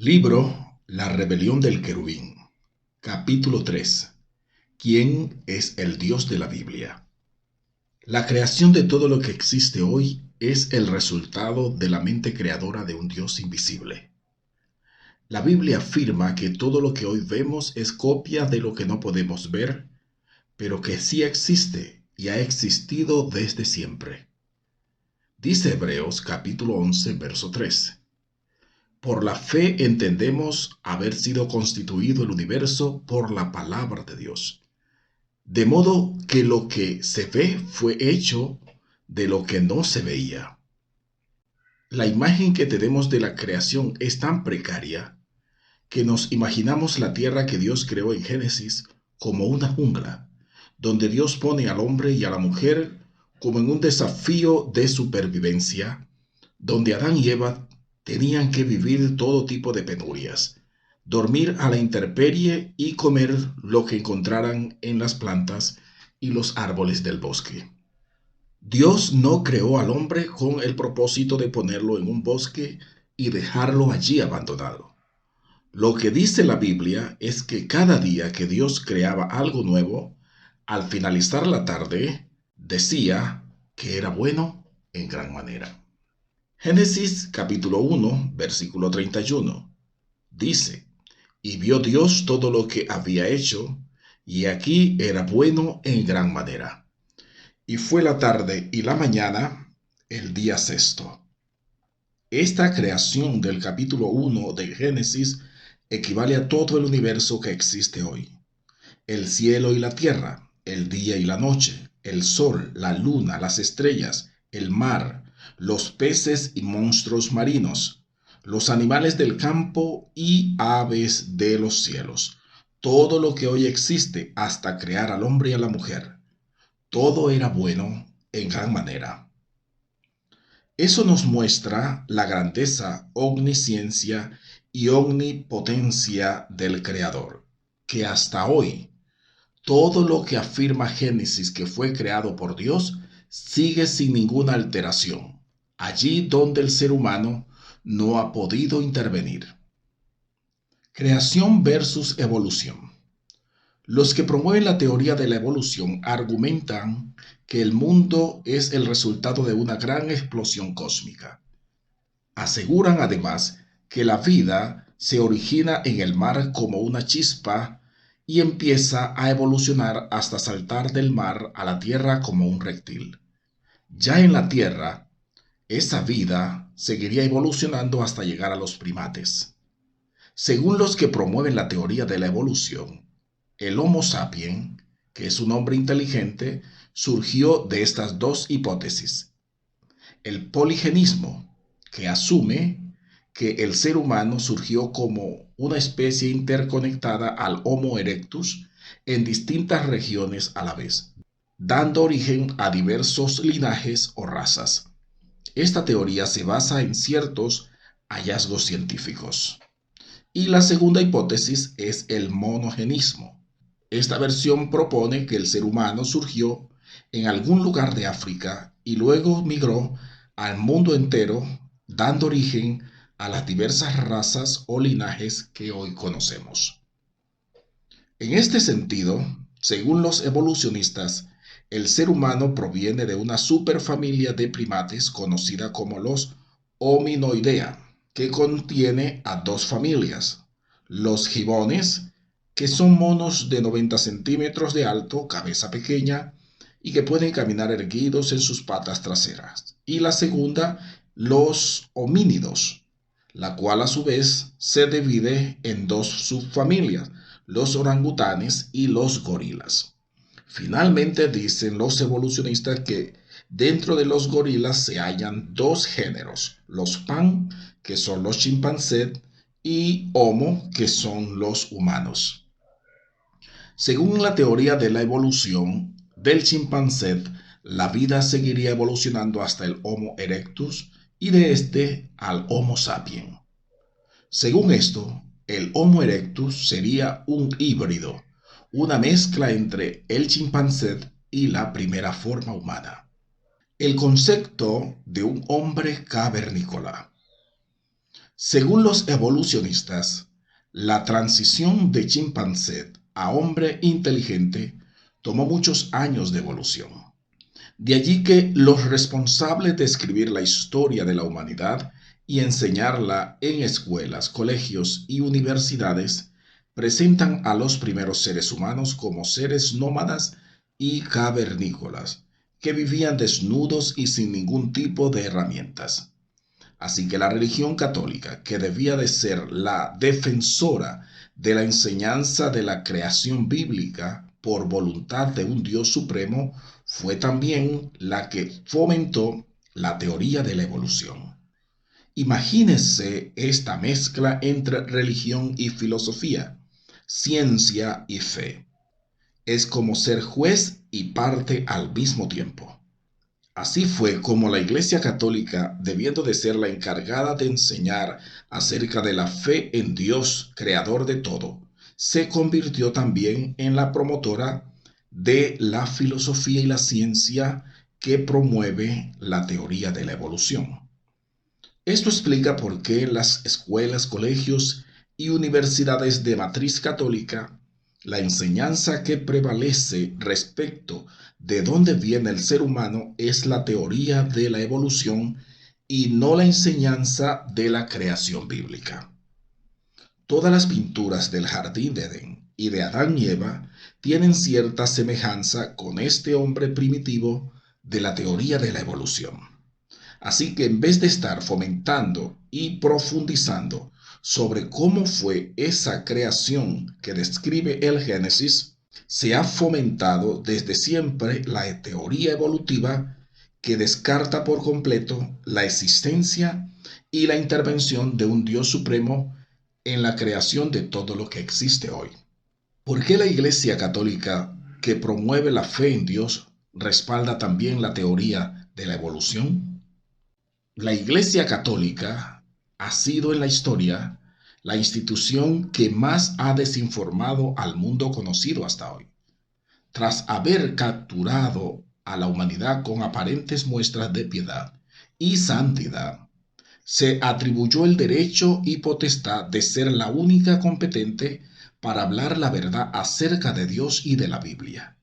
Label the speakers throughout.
Speaker 1: Libro La rebelión del querubín. Capítulo 3. ¿Quién es el Dios de la Biblia? La creación de todo lo que existe hoy es el resultado de la mente creadora de un Dios invisible. La Biblia afirma que todo lo que hoy vemos es copia de lo que no podemos ver, pero que sí existe y ha existido desde siempre. Dice Hebreos capítulo 11, verso 3. Por la fe entendemos haber sido constituido el universo por la palabra de Dios. De modo que lo que se ve fue hecho de lo que no se veía. La imagen que tenemos de la creación es tan precaria que nos imaginamos la tierra que Dios creó en Génesis como una jungla, donde Dios pone al hombre y a la mujer como en un desafío de supervivencia, donde Adán y Eva tenían que vivir todo tipo de penurias, dormir a la intemperie y comer lo que encontraran en las plantas y los árboles del bosque. Dios no creó al hombre con el propósito de ponerlo en un bosque y dejarlo allí abandonado. Lo que dice la Biblia es que cada día que Dios creaba algo nuevo, al finalizar la tarde, decía que era bueno en gran manera. Génesis capítulo 1, versículo 31. Dice, y vio Dios todo lo que había hecho, y aquí era bueno en gran manera. Y fue la tarde y la mañana, el día sexto. Esta creación del capítulo 1 de Génesis equivale a todo el universo que existe hoy. El cielo y la tierra, el día y la noche, el sol, la luna, las estrellas, el mar, los peces y monstruos marinos, los animales del campo y aves de los cielos. Todo lo que hoy existe hasta crear al hombre y a la mujer. Todo era bueno en gran manera. Eso nos muestra la grandeza, omnisciencia y omnipotencia del Creador, que hasta hoy todo lo que afirma Génesis que fue creado por Dios sigue sin ninguna alteración, allí donde el ser humano no ha podido intervenir. Creación versus evolución. Los que promueven la teoría de la evolución argumentan que el mundo es el resultado de una gran explosión cósmica. Aseguran además que la vida se origina en el mar como una chispa y empieza a evolucionar hasta saltar del mar a la tierra como un reptil. Ya en la tierra, esa vida seguiría evolucionando hasta llegar a los primates. Según los que promueven la teoría de la evolución, el Homo sapiens, que es un hombre inteligente, surgió de estas dos hipótesis. El poligenismo, que asume que el ser humano surgió como una especie interconectada al Homo erectus en distintas regiones a la vez, dando origen a diversos linajes o razas. Esta teoría se basa en ciertos hallazgos científicos. Y la segunda hipótesis es el monogenismo. Esta versión propone que el ser humano surgió en algún lugar de África y luego migró al mundo entero, dando origen a las diversas razas o linajes que hoy conocemos. En este sentido, según los evolucionistas, el ser humano proviene de una superfamilia de primates conocida como los Hominoidea, que contiene a dos familias, los gibones, que son monos de 90 centímetros de alto, cabeza pequeña, y que pueden caminar erguidos en sus patas traseras. Y la segunda, los homínidos, la cual a su vez se divide en dos subfamilias, los orangutanes y los gorilas. Finalmente dicen los evolucionistas que dentro de los gorilas se hallan dos géneros, los pan, que son los chimpancés, y Homo, que son los humanos. Según la teoría de la evolución del chimpancé, la vida seguiría evolucionando hasta el Homo erectus y de este al Homo sapiens. Según esto, el Homo erectus sería un híbrido, una mezcla entre el chimpancé y la primera forma humana. El concepto de un hombre cavernícola. Según los evolucionistas, la transición de chimpancé a hombre inteligente tomó muchos años de evolución. De allí que los responsables de escribir la historia de la humanidad y enseñarla en escuelas, colegios y universidades presentan a los primeros seres humanos como seres nómadas y cavernícolas, que vivían desnudos y sin ningún tipo de herramientas. Así que la religión católica, que debía de ser la defensora de la enseñanza de la creación bíblica por voluntad de un Dios supremo, fue también la que fomentó la teoría de la evolución. Imagínese esta mezcla entre religión y filosofía, ciencia y fe. Es como ser juez y parte al mismo tiempo. Así fue como la Iglesia Católica, debiendo de ser la encargada de enseñar acerca de la fe en Dios, creador de todo, se convirtió también en la promotora de la filosofía y la ciencia que promueve la teoría de la evolución. Esto explica por qué en las escuelas, colegios y universidades de matriz católica, la enseñanza que prevalece respecto de dónde viene el ser humano es la teoría de la evolución y no la enseñanza de la creación bíblica. Todas las pinturas del jardín de Edén y de Adán y Eva tienen cierta semejanza con este hombre primitivo de la teoría de la evolución. Así que en vez de estar fomentando y profundizando sobre cómo fue esa creación que describe el Génesis, se ha fomentado desde siempre la teoría evolutiva que descarta por completo la existencia y la intervención de un Dios supremo en la creación de todo lo que existe hoy. ¿Por qué la Iglesia Católica, que promueve la fe en Dios, respalda también la teoría de la evolución? La Iglesia Católica ha sido en la historia la institución que más ha desinformado al mundo conocido hasta hoy. Tras haber capturado a la humanidad con aparentes muestras de piedad y santidad, se atribuyó el derecho y potestad de ser la única competente para hablar la verdad acerca de Dios y de la Biblia.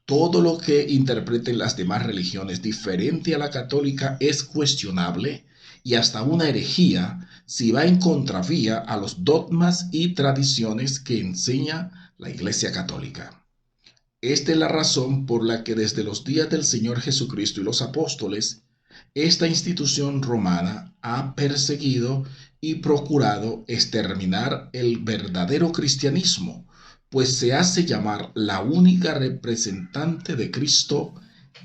Speaker 1: Todo lo que interpreten las demás religiones diferente a la católica es cuestionable y hasta una herejía si va en contravía a los dogmas y tradiciones que enseña la Iglesia Católica. Esta es la razón por la que desde los días del Señor Jesucristo y los apóstoles, esta institución romana ha perseguido y procurado exterminar el verdadero cristianismo, pues se hace llamar la única representante de Cristo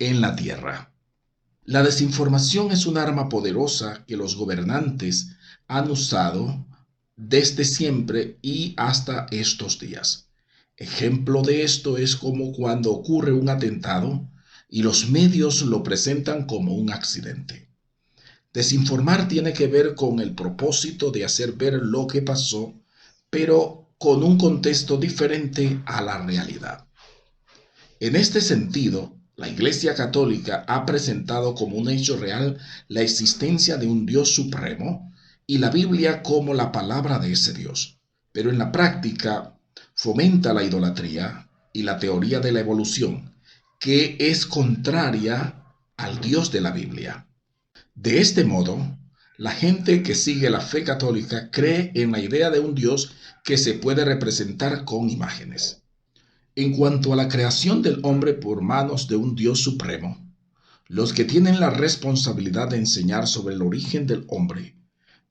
Speaker 1: en la tierra. La desinformación es un arma poderosa que los gobernantes han usado desde siempre y hasta estos días. Ejemplo de esto es como cuando ocurre un atentado y los medios lo presentan como un accidente. Desinformar tiene que ver con el propósito de hacer ver lo que pasó, pero con un contexto diferente a la realidad. En este sentido, la Iglesia Católica ha presentado como un hecho real la existencia de un Dios supremo y la Biblia como la palabra de ese Dios, pero en la práctica fomenta la idolatría y la teoría de la evolución, que es contraria al Dios de la Biblia. De este modo, la gente que sigue la fe católica cree en la idea de un Dios que se puede representar con imágenes. En cuanto a la creación del hombre por manos de un Dios supremo, los que tienen la responsabilidad de enseñar sobre el origen del hombre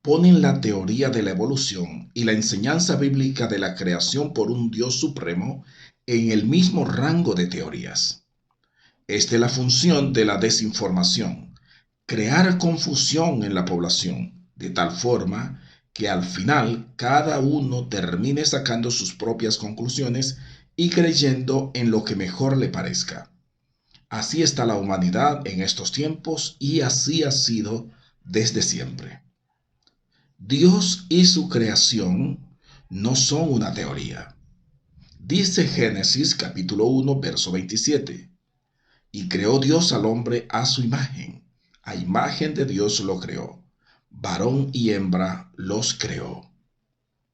Speaker 1: ponen la teoría de la evolución y la enseñanza bíblica de la creación por un Dios supremo en el mismo rango de teorías. Esta es la función de la desinformación: crear confusión en la población, de tal forma que al final cada uno termine sacando sus propias conclusiones y creyendo en lo que mejor le parezca. Así está la humanidad en estos tiempos y así ha sido desde siempre. Dios y su creación no son una teoría. Dice Génesis capítulo 1, verso 27. Y creó Dios al hombre a su imagen. A imagen de Dios lo creó. varón y hembra los creó.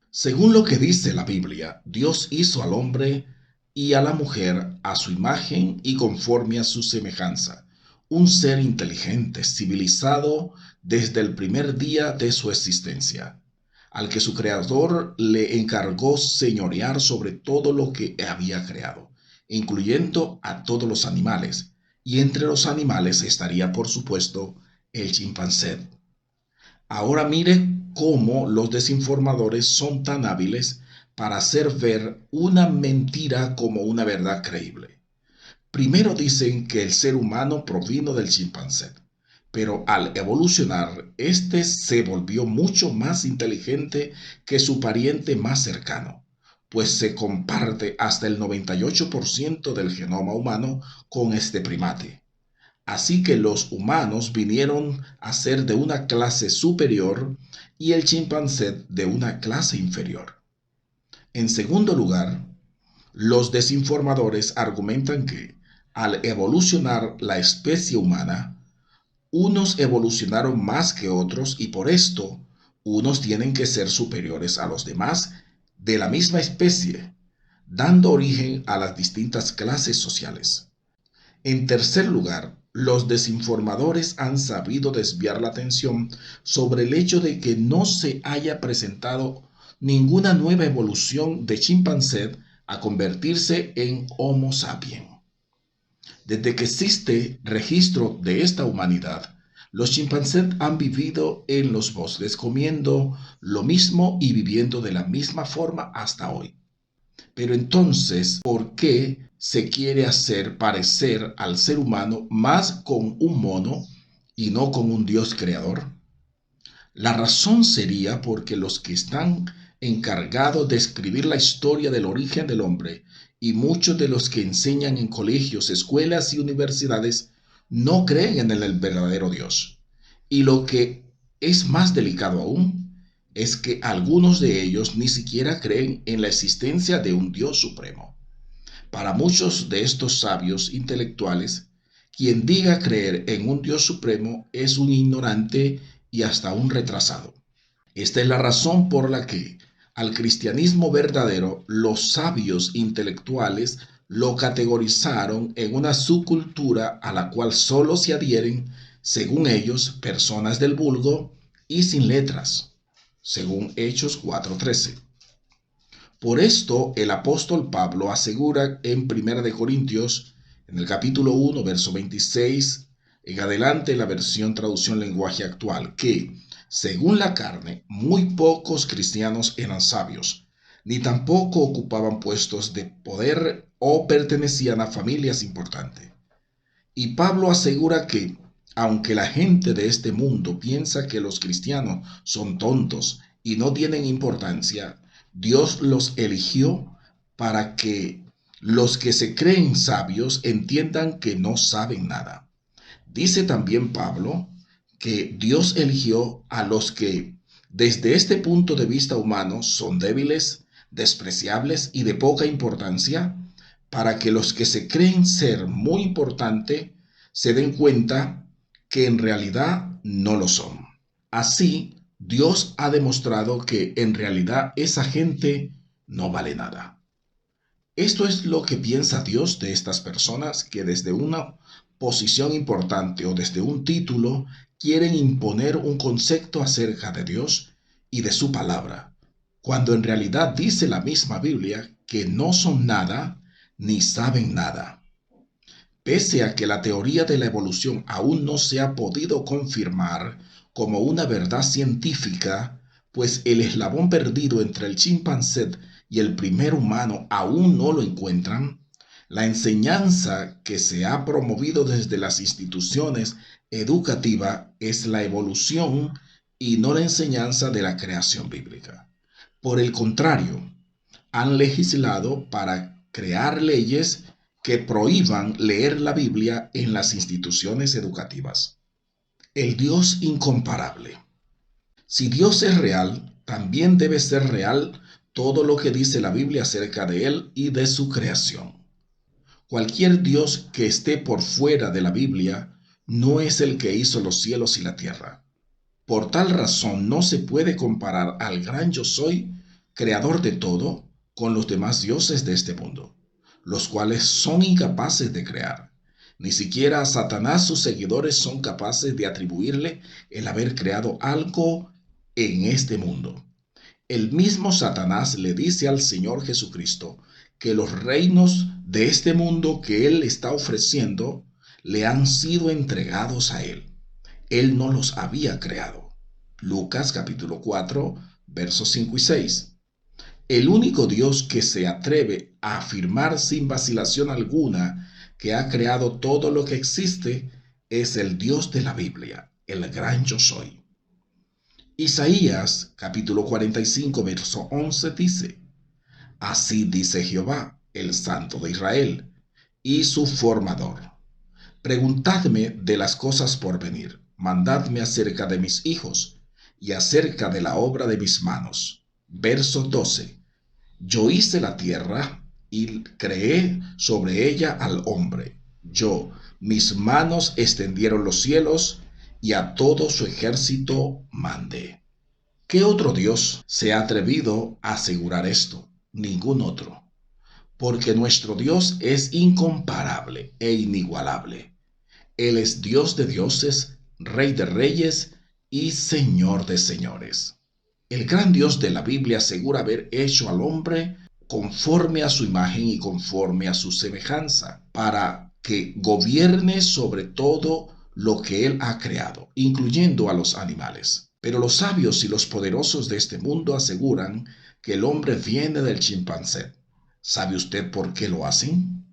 Speaker 1: Según lo que dice la Biblia, Dios hizo al hombre y a la mujer a su imagen y conforme a su semejanza, un ser inteligente, civilizado desde el primer día de su existencia, al que su creador le encargó señorear sobre todo lo que había creado, incluyendo a todos los animales, y entre los animales estaría, por supuesto, el chimpancé. Ahora mire cómo los desinformadores son tan hábiles para hacer ver una mentira como una verdad creíble. Primero dicen que el ser humano provino del chimpancé, pero al evolucionar, este se volvió mucho más inteligente que su pariente más cercano, pues se comparte hasta el 98% del genoma humano con este primate. Así que los humanos vinieron a ser de una clase superior y el chimpancé de una clase inferior. En segundo lugar, los desinformadores argumentan que, al evolucionar la especie humana, unos evolucionaron más que otros y por esto, unos tienen que ser superiores a los demás de la misma especie, dando origen a las distintas clases sociales. En tercer lugar, los desinformadores han sabido desviar la atención sobre el hecho de que no se haya presentado ninguna nueva evolución de chimpancé a convertirse en Homo sapiens. Desde que existe registro de esta humanidad, los chimpancés han vivido en los bosques comiendo lo mismo y viviendo de la misma forma hasta hoy. Pero entonces, ¿por qué se quiere hacer parecer al ser humano más con un mono y no con un Dios creador? La razón sería porque los que están encargados de escribir la historia del origen del hombre y muchos de los que enseñan en colegios, escuelas y universidades no creen en el verdadero Dios. Y lo que es más delicado aún es que algunos de ellos ni siquiera creen en la existencia de un Dios supremo. Para muchos de estos sabios intelectuales, quien diga creer en un Dios supremo es un ignorante y hasta un retrasado. Esta es la razón por la que al cristianismo verdadero los sabios intelectuales lo categorizaron en una subcultura a la cual solo se adhieren, según ellos, personas del vulgo y sin letras, según Hechos 4:13. Por esto el apóstol Pablo asegura en 1 de Corintios, en el capítulo 1, verso 26, en adelante la versión traducción lenguaje actual, que, según la carne, muy pocos cristianos eran sabios, ni tampoco ocupaban puestos de poder o pertenecían a familias importantes. Y Pablo asegura que, aunque la gente de este mundo piensa que los cristianos son tontos y no tienen importancia, Dios los eligió para que los que se creen sabios entiendan que no saben nada. Dice también Pablo que Dios eligió a los que, desde este punto de vista humano, son débiles, despreciables y de poca importancia, para que los que se creen ser muy importantes se den cuenta que en realidad no lo son. Así, Dios ha demostrado que en realidad esa gente no vale nada. Esto es lo que piensa Dios de estas personas que desde una posición importante o desde un título quieren imponer un concepto acerca de Dios y de su palabra, cuando en realidad dice la misma Biblia que no son nada ni saben nada. Pese a que la teoría de la evolución aún no se ha podido confirmar como una verdad científica, pues el eslabón perdido entre el chimpancé y el primer humano aún no lo encuentran, la enseñanza que se ha promovido desde las instituciones educativas es la evolución y no la enseñanza de la creación bíblica. Por el contrario, han legislado para crear leyes que prohíban leer la Biblia en las instituciones educativas. El Dios incomparable. Si Dios es real, también debe ser real todo lo que dice la Biblia acerca de Él y de su creación. Cualquier Dios que esté por fuera de la Biblia no es el que hizo los cielos y la tierra. Por tal razón no se puede comparar al gran yo soy, creador de todo, con los demás dioses de este mundo, los cuales son incapaces de crear. Ni siquiera a Satanás sus seguidores son capaces de atribuirle el haber creado algo en este mundo. El mismo Satanás le dice al Señor Jesucristo que los reinos de este mundo que Él está ofreciendo le han sido entregados a Él. Él no los había creado. Lucas capítulo 4, versos 5 y 6. El único Dios que se atreve a afirmar sin vacilación alguna que ha creado todo lo que existe es el Dios de la Biblia, el gran yo soy. Isaías capítulo 45, verso 11 dice: Así dice Jehová, el Santo de Israel, y su formador. Preguntadme de las cosas por venir, mandadme acerca de mis hijos y acerca de la obra de mis manos. Verso 12. Yo hice la tierra y creé sobre ella al hombre. Mis manos extendieron los cielos y a todo su ejército mandé. ¿Qué otro Dios se ha atrevido a asegurar esto? Ningún otro. Porque nuestro Dios es incomparable e inigualable. Él es Dios de dioses, Rey de reyes y Señor de señores. El gran Dios de la Biblia asegura haber hecho al hombre conforme a su imagen y conforme a su semejanza, para que gobierne sobre todo lo que Él ha creado, incluyendo a los animales. Pero los sabios y los poderosos de este mundo aseguran que el hombre viene del chimpancé. ¿Sabe usted por qué lo hacen?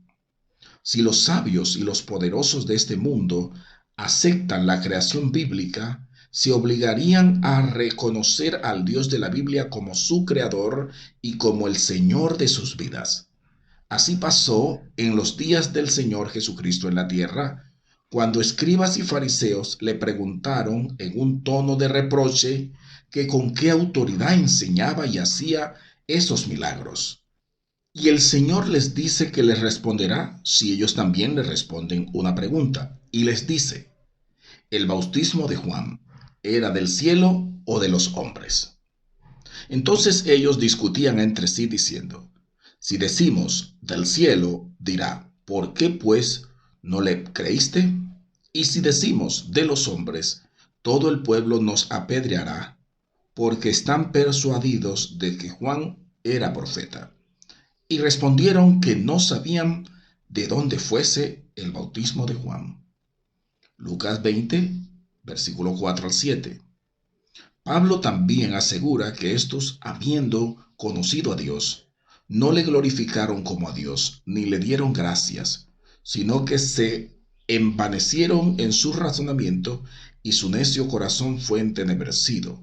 Speaker 1: Si los sabios y los poderosos de este mundo aceptan la creación bíblica, se obligarían a reconocer al Dios de la Biblia como su creador y como el Señor de sus vidas. Así pasó en los días del Señor Jesucristo en la tierra, cuando escribas y fariseos le preguntaron en un tono de reproche que con qué autoridad enseñaba y hacía esos milagros. Y el Señor les dice que les responderá si ellos también le responden una pregunta. Y les dice: ¿el bautismo de Juan era del cielo o de los hombres? Entonces ellos discutían entre sí diciendo: si decimos del cielo, dirá, ¿por qué pues no le creíste? Y si decimos de los hombres, todo el pueblo nos apedreará, porque están persuadidos de que Juan era profeta. Y respondieron que no sabían de dónde fuese el bautismo de Juan. Lucas 20, versículo 4 al 7. Pablo también asegura que estos, habiendo conocido a Dios, no le glorificaron como a Dios, ni le dieron gracias, sino que se envanecieron en su razonamiento y su necio corazón fue entenebrecido.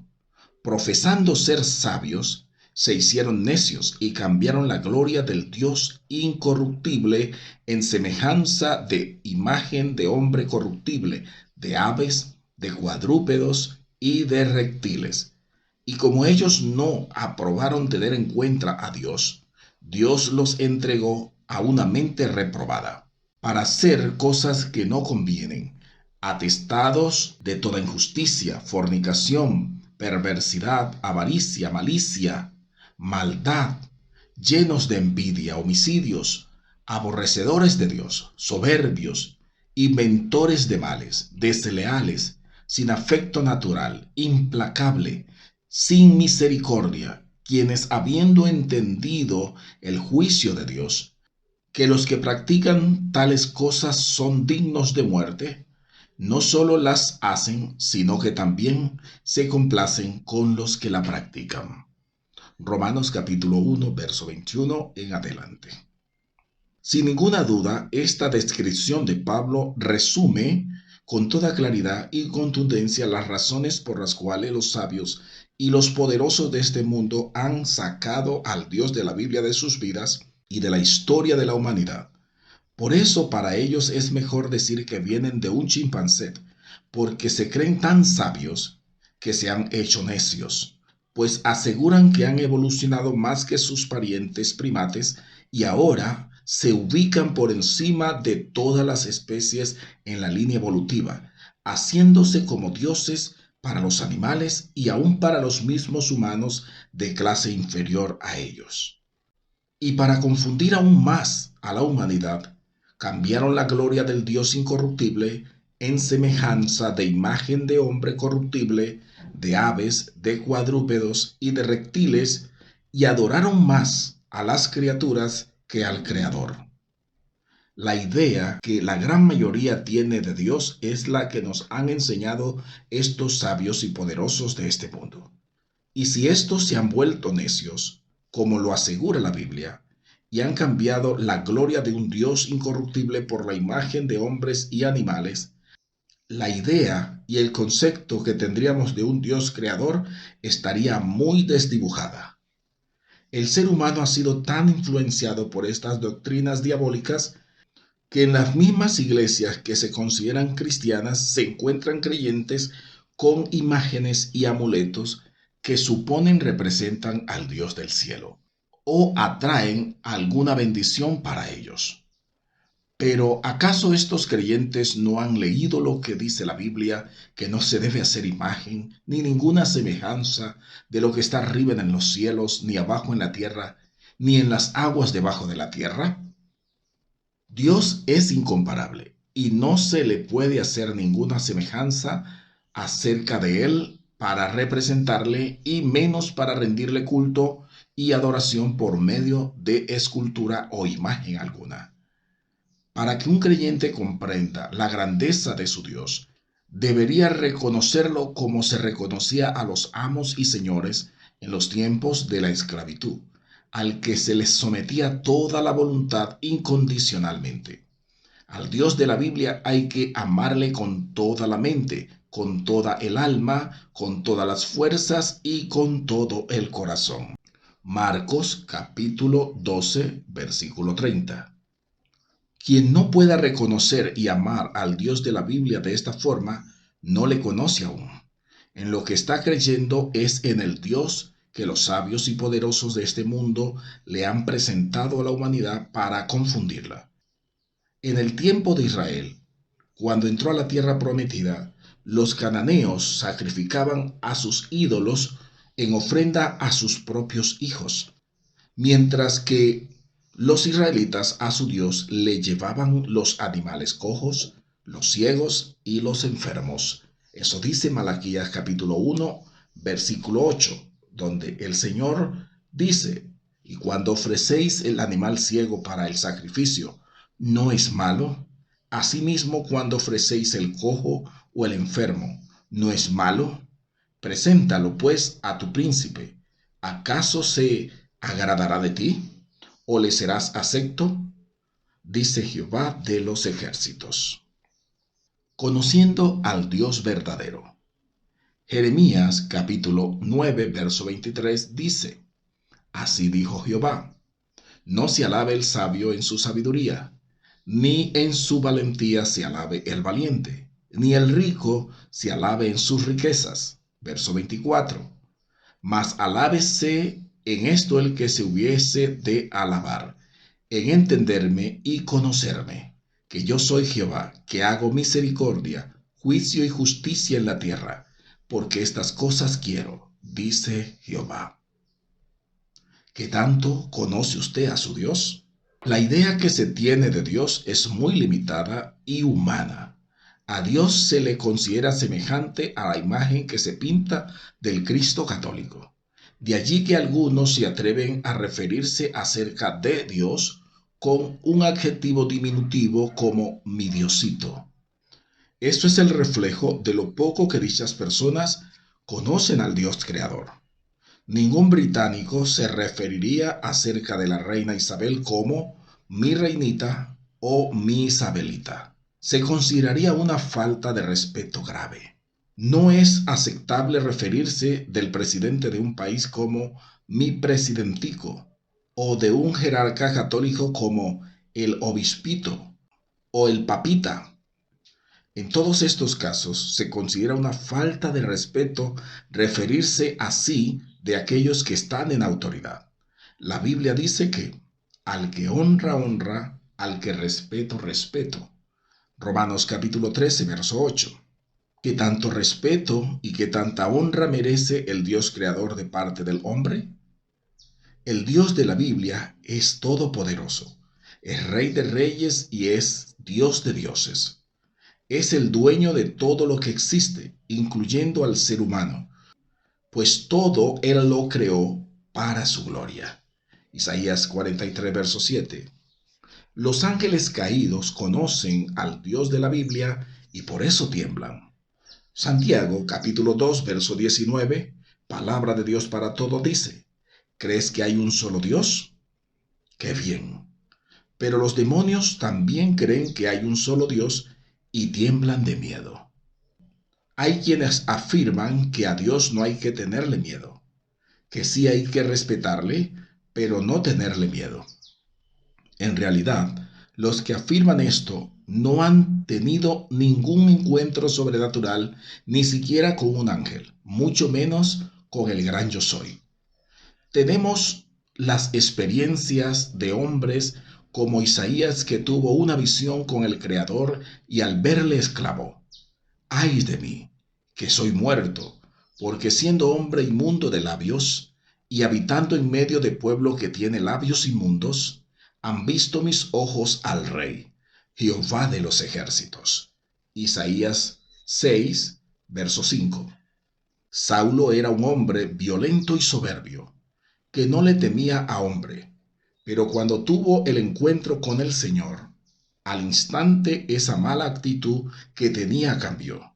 Speaker 1: Profesando ser sabios, se hicieron necios y cambiaron la gloria del Dios incorruptible en semejanza de imagen de hombre corruptible, de aves, de cuadrúpedos y de reptiles. Y como ellos no aprobaron tener en cuenta a Dios, Dios los entregó a una mente reprobada, para hacer cosas que no convienen, atestados de toda injusticia, fornicación, perversidad, avaricia, malicia, maldad, llenos de envidia, homicidios, aborrecedores de Dios, soberbios, inventores de males, desleales, sin afecto natural, implacable, sin misericordia, quienes habiendo entendido el juicio de Dios, que los que practican tales cosas son dignos de muerte, no solo las hacen, sino que también se complacen con los que la practican. Romanos capítulo 1, verso 21 en adelante. Sin ninguna duda, esta descripción de Pablo resume con toda claridad y contundencia las razones por las cuales los sabios y los poderosos de este mundo han sacado al Dios de la Biblia de sus vidas y de la historia de la humanidad. Por eso para ellos es mejor decir que vienen de un chimpancé, porque se creen tan sabios que se han hecho necios, pues aseguran que han evolucionado más que sus parientes primates y ahora se ubican por encima de todas las especies en la línea evolutiva, haciéndose como dioses para los animales y aún para los mismos humanos de clase inferior a ellos. Y para confundir aún más a la humanidad, cambiaron la gloria del Dios incorruptible en semejanza de imagen de hombre corruptible, de aves, de cuadrúpedos y de reptiles, y adoraron más a las criaturas que al Creador. La idea que la gran mayoría tiene de Dios es la que nos han enseñado estos sabios y poderosos de este mundo. Y si estos se han vuelto necios, como lo asegura la Biblia, y han cambiado la gloria de un Dios incorruptible por la imagen de hombres y animales, la idea y el concepto que tendríamos de un Dios creador estaría muy desdibujada. El ser humano ha sido tan influenciado por estas doctrinas diabólicas que en las mismas iglesias que se consideran cristianas se encuentran creyentes con imágenes y amuletos que suponen representan al Dios del cielo o atraen alguna bendición para ellos. Pero ¿acaso estos creyentes no han leído lo que dice la Biblia, que no se debe hacer imagen ni ninguna semejanza de lo que está arriba en los cielos, ni abajo en la tierra, ni en las aguas debajo de la tierra? Dios es incomparable y no se le puede hacer ninguna semejanza acerca de él para representarle y menos para rendirle culto y adoración por medio de escultura o imagen alguna. Para que un creyente comprenda la grandeza de su Dios, debería reconocerlo como se reconocía a los amos y señores en los tiempos de la esclavitud, al que se les sometía toda la voluntad incondicionalmente. Al Dios de la Biblia hay que amarle con toda la mente, con toda el alma, con todas las fuerzas y con todo el corazón. Marcos capítulo 12, versículo 30. Quien no pueda reconocer y amar al Dios de la Biblia de esta forma, no le conoce aún. En lo que está creyendo es en el Dios que los sabios y poderosos de este mundo le han presentado a la humanidad para confundirla. En el tiempo de Israel, cuando entró a la tierra prometida, los cananeos sacrificaban a sus ídolos en ofrenda a sus propios hijos, mientras que los israelitas a su Dios le llevaban los animales cojos, los ciegos y los enfermos. Eso dice Malaquías capítulo 1, versículo 8, donde el Señor dice, y cuando ofrecéis el animal ciego para el sacrificio, ¿no es malo? Asimismo, cuando ofrecéis el cojo o el enfermo, ¿no es malo? Preséntalo pues a tu príncipe. ¿Acaso se agradará de ti? ¿O le serás acepto? Dice Jehová de los ejércitos. Conociendo al Dios verdadero. Jeremías capítulo 9, verso 23 dice, así dijo Jehová, no se alabe el sabio en su sabiduría, ni en su valentía se alabe el valiente, ni el rico se alabe en sus riquezas. Verso 24, mas alábese en esto el que se hubiese de alabar, en entenderme y conocerme, que yo soy Jehová, que hago misericordia, juicio y justicia en la tierra, porque estas cosas quiero, dice Jehová. ¿Qué tanto conoce usted a su Dios? La idea que se tiene de Dios es muy limitada y humana. A Dios se le considera semejante a la imagen que se pinta del Cristo católico. De allí que algunos se atreven a referirse acerca de Dios con un adjetivo diminutivo como mi Diosito. Esto es el reflejo de lo poco que dichas personas conocen al Dios creador. Ningún británico se referiría acerca de la reina Isabel como mi reinita o mi Isabelita. Se consideraría una falta de respeto grave. No es aceptable referirse del presidente de un país como mi presidentico o de un jerarca católico como el obispito o el papita. En todos estos casos se considera una falta de respeto referirse así de aquellos que están en autoridad. La Biblia dice que al que honra, honra, al que respeto, respeto. Romanos capítulo 13, verso 8. ¿Qué tanto respeto y qué tanta honra merece el Dios creador de parte del hombre? El Dios de la Biblia es todopoderoso, es Rey de reyes y es Dios de dioses. Es el dueño de todo lo que existe, incluyendo al ser humano, pues todo Él lo creó para su gloria. Isaías 43, verso 7. Los ángeles caídos conocen al Dios de la Biblia y por eso tiemblan. Santiago capítulo 2, verso 19, palabra de Dios para todo dice, ¿crees que hay un solo Dios? ¡Qué bien! Pero los demonios también creen que hay un solo Dios y tiemblan de miedo. Hay quienes afirman que a Dios no hay que tenerle miedo, que sí hay que respetarle, pero no tenerle miedo. En realidad, los que afirman esto no han tenido ningún encuentro sobrenatural, ni siquiera con un ángel, mucho menos con el gran yo soy. Tenemos las experiencias de hombres como Isaías, que tuvo una visión con el Creador y al verle exclamó, ¡ay de mí, que soy muerto, porque siendo hombre inmundo de labios y habitando en medio de pueblo que tiene labios inmundos, han visto mis ojos al Rey, Jehová de los ejércitos? Isaías 6, verso 5. Saulo era un hombre violento y soberbio, que no le temía a hombre, pero cuando tuvo el encuentro con el Señor, al instante esa mala actitud que tenía cambió.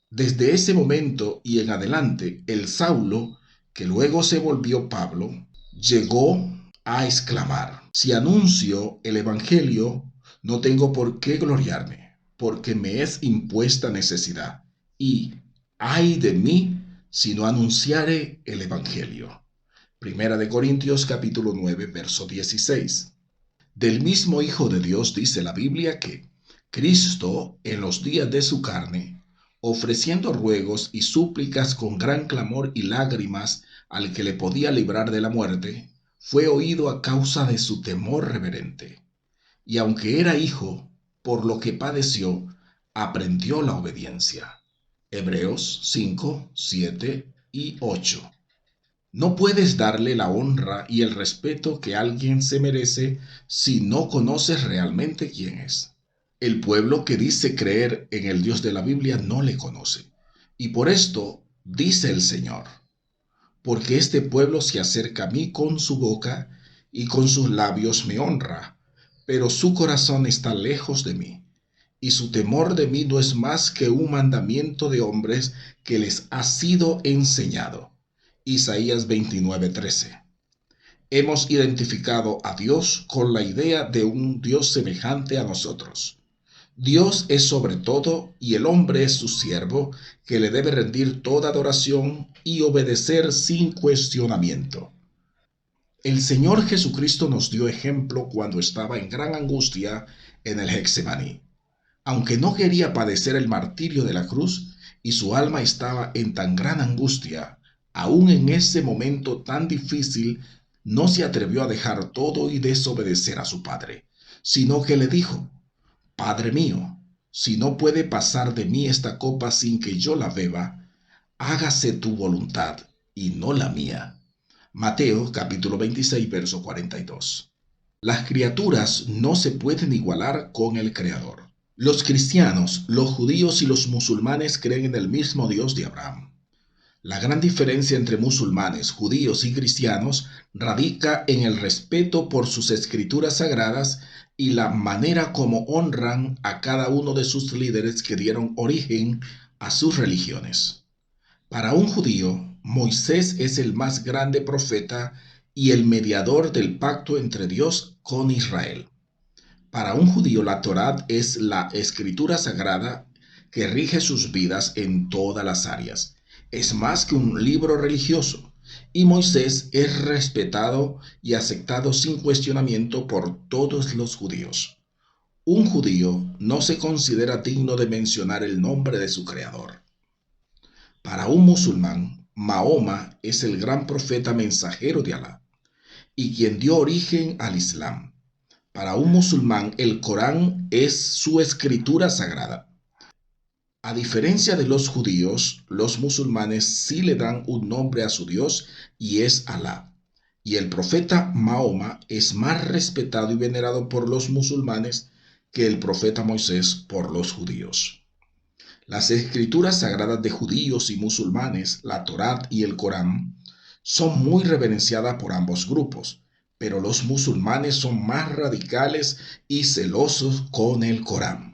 Speaker 1: Desde ese momento y en adelante, el Saulo, que luego se volvió Pablo, llegó a exclamar, si anuncio el Evangelio, no tengo por qué gloriarme, porque me es impuesta necesidad. Y ay de mí si no anunciare el Evangelio. Primera de Corintios capítulo 9, verso 16. Del mismo Hijo de Dios dice la Biblia que Cristo, en los días de su carne, ofreciendo ruegos y súplicas con gran clamor y lágrimas al que le podía librar de la muerte, fue oído a causa de su temor reverente. Y aunque era hijo, por lo que padeció, aprendió la obediencia. Hebreos 5, 7 y 8. No puedes darle la honra y el respeto que alguien se merece si no conoces realmente quién es. El pueblo que dice creer en el Dios de la Biblia no le conoce. Y por esto dice el Señor, porque este pueblo se acerca a mí con su boca y con sus labios me honra, pero su corazón está lejos de mí, y su temor de mí no es más que un mandamiento de hombres que les ha sido enseñado. Isaías 29:13. Hemos identificado a Dios con la idea de un Dios semejante a nosotros. Dios es sobre todo y el hombre es su siervo, que le debe rendir toda adoración y obedecer sin cuestionamiento. El Señor Jesucristo nos dio ejemplo cuando estaba en gran angustia en el Getsemaní. Aunque no quería padecer el martirio de la cruz y su alma estaba en tan gran angustia, aún en ese momento tan difícil, no se atrevió a dejar todo y desobedecer a su Padre, sino que le dijo, Padre mío, si no puede pasar de mí esta copa sin que yo la beba, hágase tu voluntad y no la mía. Mateo capítulo 26, verso 42. Las criaturas no se pueden igualar con el Creador. Los cristianos, los judíos y los musulmanes creen en el mismo Dios de Abraham. La gran diferencia entre musulmanes, judíos y cristianos radica en el respeto por sus escrituras sagradas y la manera como honran a cada uno de sus líderes que dieron origen a sus religiones. Para un judío, Moisés es el más grande profeta y el mediador del pacto entre Dios con Israel. Para un judío, la Torá es la escritura sagrada que rige sus vidas en todas las áreas. Es más que un libro religioso, y Moisés es respetado y aceptado sin cuestionamiento por todos los judíos. Un judío no se considera digno de mencionar el nombre de su creador. Para un musulmán, Mahoma es el gran profeta mensajero de Alá y quien dio origen al Islam. Para un musulmán, el Corán es su escritura sagrada. A diferencia de los judíos, los musulmanes sí le dan un nombre a su Dios y es Alá. Y el profeta Mahoma es más respetado y venerado por los musulmanes que el profeta Moisés por los judíos. Las escrituras sagradas de judíos y musulmanes, la Torá y el Corán, son muy reverenciadas por ambos grupos, pero los musulmanes son más radicales y celosos con el Corán.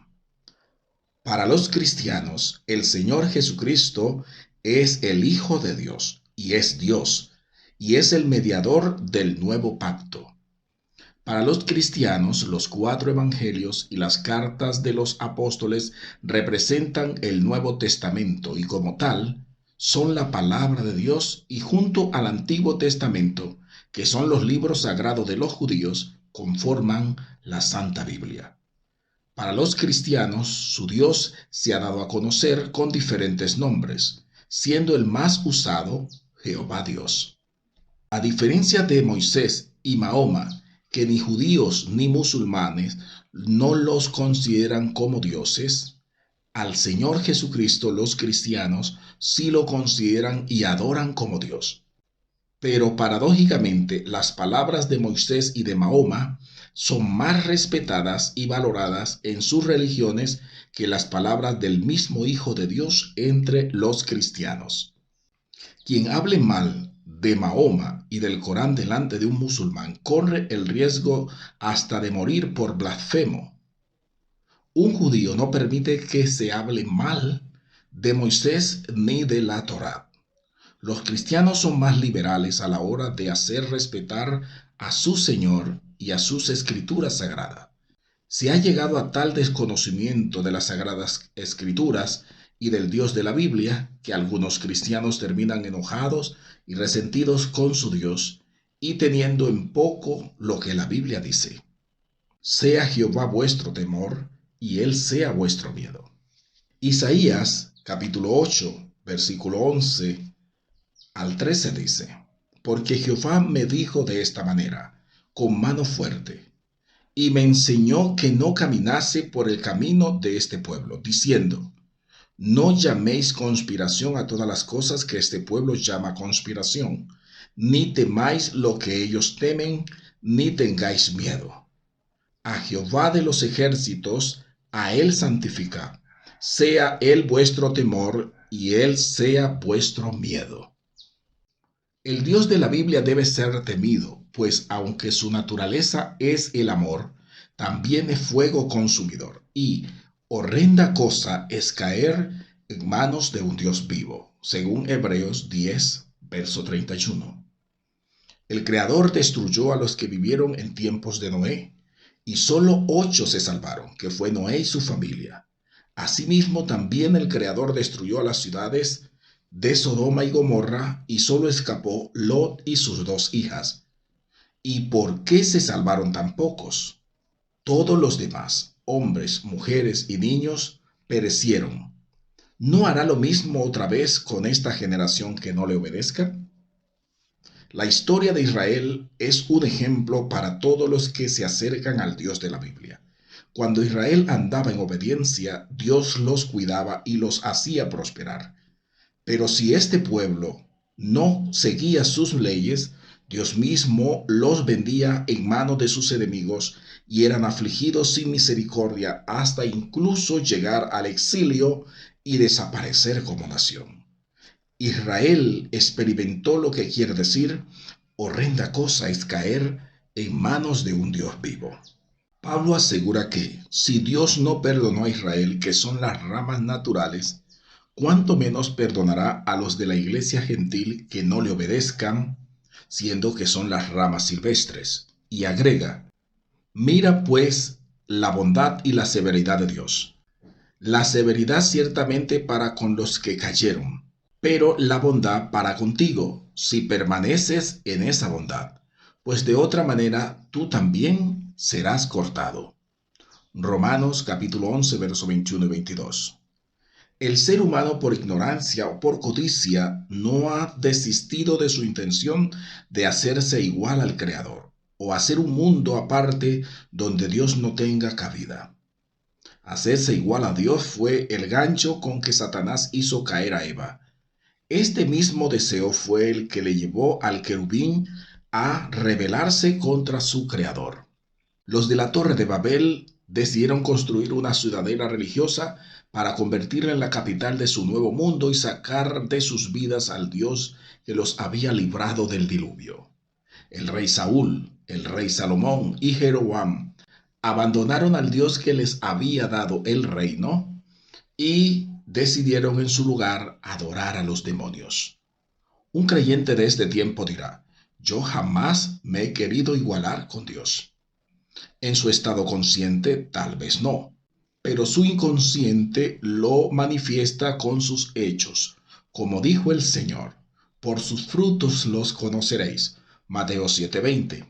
Speaker 1: Para los cristianos, el Señor Jesucristo es el Hijo de Dios y es el mediador del nuevo pacto. Para los cristianos, los 4 evangelios y las cartas de los apóstoles representan el Nuevo Testamento y como tal, son la palabra de Dios y junto al Antiguo Testamento, que son los libros sagrados de los judíos, conforman la Santa Biblia. Para los cristianos, su Dios se ha dado a conocer con diferentes nombres, siendo el más usado Jehová Dios. A diferencia de Moisés y Mahoma, que ni judíos ni musulmanes no los consideran como dioses, al Señor Jesucristo los cristianos sí lo consideran y adoran como Dios. Pero paradójicamente, las palabras de Moisés y de Mahoma son más respetadas y valoradas en sus religiones que las palabras del mismo Hijo de Dios entre los cristianos. Quien hable mal de Mahoma y del Corán delante de un musulmán corre el riesgo hasta de morir por blasfemo. Un judío no permite que se hable mal de Moisés ni de la Torá. Los cristianos son más liberales a la hora de hacer respetar a su Señor y a sus escrituras sagradas. Se ha llegado a tal desconocimiento de las sagradas escrituras y del Dios de la Biblia que algunos cristianos terminan enojados y resentidos con su Dios y teniendo en poco lo que la Biblia dice. Sea Jehová vuestro temor y Él sea vuestro miedo. Isaías capítulo 8, versículo 11 al 13 dice: Porque Jehová me dijo de esta manera, con mano fuerte, y me enseñó que no caminase por el camino de este pueblo, diciendo: No llaméis conspiración a todas las cosas que este pueblo llama conspiración, ni temáis lo que ellos temen, ni tengáis miedo. A Jehová de los ejércitos, a Él santificad, sea Él vuestro temor, y Él sea vuestro miedo. El Dios de la Biblia debe ser temido, pues aunque su naturaleza es el amor, también es fuego consumidor, y horrenda cosa es caer en manos de un Dios vivo, según Hebreos 10, verso 31. El Creador destruyó a los que vivieron en tiempos de Noé, y solo 8 se salvaron, que fue Noé y su familia. Asimismo, también el Creador destruyó a las ciudades de Sodoma y Gomorra, y solo escapó Lot y sus 2 hijas. ¿Y por qué se salvaron tan pocos? Todos los demás, hombres, mujeres y niños, perecieron. ¿No hará lo mismo otra vez con esta generación que no le obedezca? La historia de Israel es un ejemplo para todos los que se acercan al Dios de la Biblia. Cuando Israel andaba en obediencia, Dios los cuidaba y los hacía prosperar. Pero si este pueblo no seguía sus leyes, Dios mismo los vendía en manos de sus enemigos y eran afligidos sin misericordia hasta incluso llegar al exilio y desaparecer como nación. Israel experimentó lo que quiere decir: horrenda cosa es caer en manos de un Dios vivo. Pablo asegura que si Dios no perdonó a Israel, que son las ramas naturales, ¿cuánto menos perdonará a los de la iglesia gentil que no le obedezcan, siendo que son las ramas silvestres? Y agrega: mira pues la bondad y la severidad de Dios. La severidad ciertamente para con los que cayeron, pero la bondad para contigo, si permaneces en esa bondad, pues de otra manera tú también serás cortado. Romanos capítulo 11, verso 21 y 22. El ser humano, por ignorancia o por codicia, no ha desistido de su intención de hacerse igual al Creador, o hacer un mundo aparte donde Dios no tenga cabida. Hacerse igual a Dios fue el gancho con que Satanás hizo caer a Eva. Este mismo deseo fue el que le llevó al querubín a rebelarse contra su creador. Los de la Torre de Babel decidieron construir una ciudadela religiosa para convertirla en la capital de su nuevo mundo y sacar de sus vidas al Dios que los había librado del diluvio. El rey Saúl, el rey Salomón y Jeroboam abandonaron al Dios que les había dado el reino y decidieron en su lugar adorar a los demonios. Un creyente de este tiempo dirá: yo jamás me he querido igualar con Dios. En su estado consciente, tal vez no, pero su inconsciente lo manifiesta con sus hechos. Como dijo el Señor: por sus frutos los conoceréis. Mateo 7:20.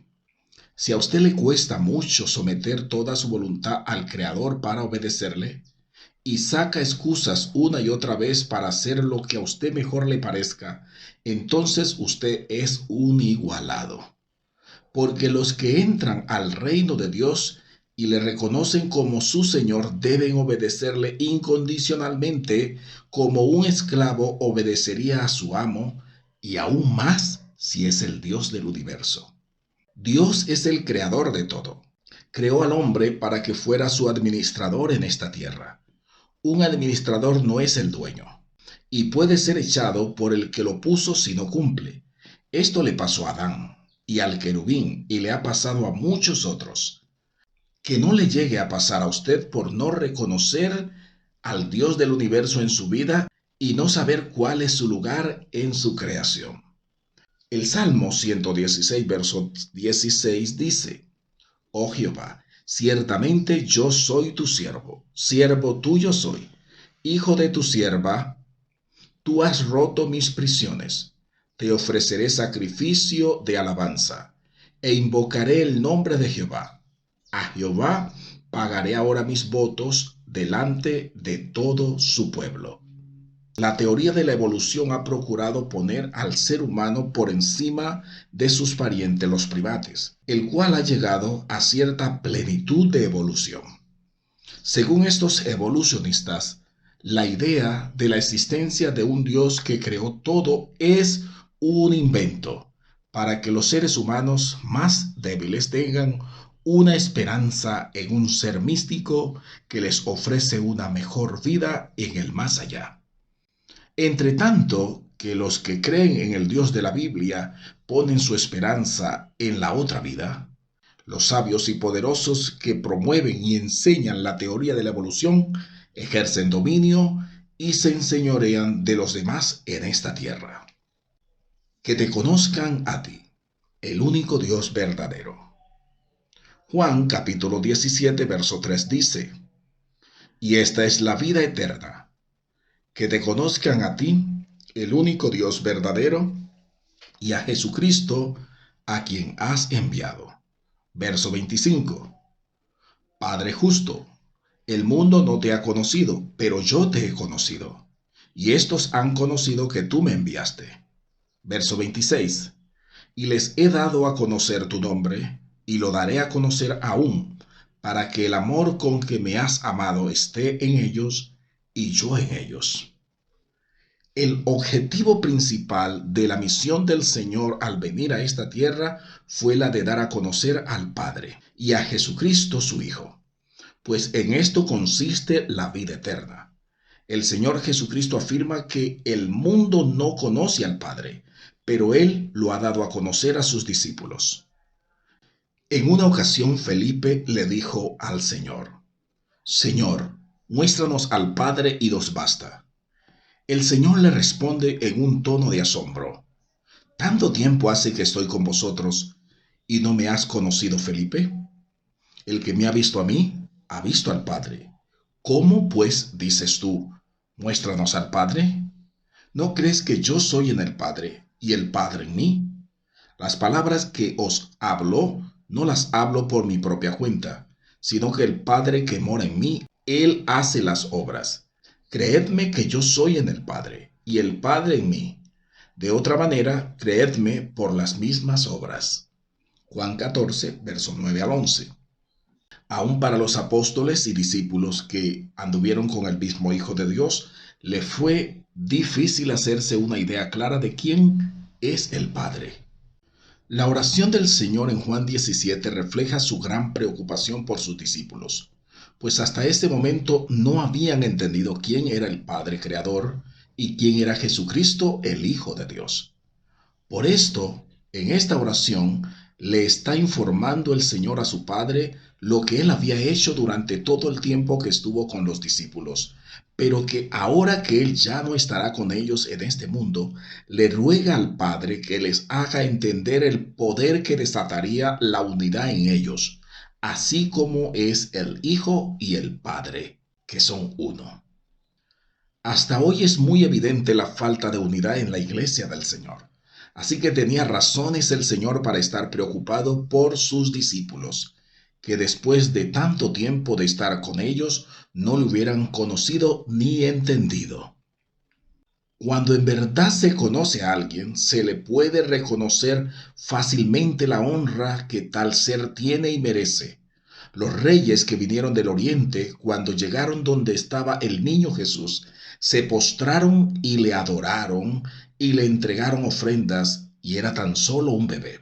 Speaker 1: Si a usted le cuesta mucho someter toda su voluntad al Creador para obedecerle, y saca excusas una y otra vez para hacer lo que a usted mejor le parezca, entonces usted es un igualado. Porque los que entran al reino de Dios y le reconocen como su Señor deben obedecerle incondicionalmente, como un esclavo obedecería a su amo, y aún más si es el Dios del universo. Dios es el creador de todo. Creó al hombre para que fuera su administrador en esta tierra. Un administrador no es el dueño, y puede ser echado por el que lo puso si no cumple. Esto le pasó a Adán y al querubín, y le ha pasado a muchos otros. Que no le llegue a pasar a usted por no reconocer al Dios del universo en su vida y no saber cuál es su lugar en su creación. El Salmo 116, verso 16 dice: oh Jehová, ciertamente yo soy tu siervo tuyo soy, hijo de tu sierva. Tú has roto mis prisiones. Te ofreceré sacrificio de alabanza, e invocaré el nombre de Jehová. A Jehová pagaré ahora mis votos delante de todo su pueblo. La teoría de la evolución ha procurado poner al ser humano por encima de sus parientes los primates, el cual ha llegado a cierta plenitud de evolución. Según estos evolucionistas, la idea de la existencia de un Dios que creó todo es un invento para que los seres humanos más débiles tengan una esperanza en un ser místico que les ofrece una mejor vida en el más allá. Entre tanto que los que creen en el Dios de la Biblia ponen su esperanza en la otra vida, los sabios y poderosos que promueven y enseñan la teoría de la evolución ejercen dominio y se enseñorean de los demás en esta tierra. Que te conozcan a ti, el único Dios verdadero. Juan capítulo 17, verso 3 dice: y esta es la vida eterna, que te conozcan a ti, el único Dios verdadero, y a Jesucristo, a quien has enviado. Verso 25. Padre justo, el mundo no te ha conocido, pero yo te he conocido, y estos han conocido que tú me enviaste. Verso 26. Y les he dado a conocer tu nombre, y lo daré a conocer aún, para que el amor con que me has amado esté en ellos, y yo en ellos. El objetivo principal de la misión del Señor al venir a esta tierra fue la de dar a conocer al Padre y a Jesucristo su Hijo, pues en esto consiste la vida eterna. El Señor Jesucristo afirma que el mundo no conoce al Padre, pero Él lo ha dado a conocer a sus discípulos. En una ocasión Felipe le dijo al Señor: Señor, muéstranos al Padre y nos basta. El Señor le responde en un tono de asombro: ¿tanto tiempo hace que estoy con vosotros y no me has conocido, Felipe? El que me ha visto a mí, ha visto al Padre. ¿Cómo, pues, dices tú, muéstranos al Padre? ¿No crees que yo soy en el Padre y el Padre en mí? Las palabras que os hablo, no las hablo por mi propia cuenta, sino que el Padre que mora en mí, Él hace las obras. Creedme que yo soy en el Padre, y el Padre en mí. De otra manera, creedme por las mismas obras. Juan 14, verso 9 al 11. Aún para los apóstoles y discípulos que anduvieron con el mismo Hijo de Dios, le fue difícil hacerse una idea clara de quién es el Padre. La oración del Señor en Juan 17 refleja su gran preocupación por sus discípulos, pues hasta ese momento no habían entendido quién era el Padre Creador y quién era Jesucristo, el Hijo de Dios. Por esto, en esta oración, le está informando el Señor a su Padre lo que él había hecho durante todo el tiempo que estuvo con los discípulos, pero que ahora que él ya no estará con ellos en este mundo, le ruega al Padre que les haga entender el poder que desataría la unidad en ellos, así como es el Hijo y el Padre, que son uno. Hasta hoy es muy evidente la falta de unidad en la iglesia del Señor. Así que tenía razones el Señor para estar preocupado por sus discípulos, que después de tanto tiempo de estar con ellos, no lo hubieran conocido ni entendido. Cuando en verdad se conoce a alguien, se le puede reconocer fácilmente la honra que tal ser tiene y merece. Los reyes que vinieron del oriente, cuando llegaron donde estaba el niño Jesús, se postraron y le adoraron y le entregaron ofrendas, y era tan solo un bebé.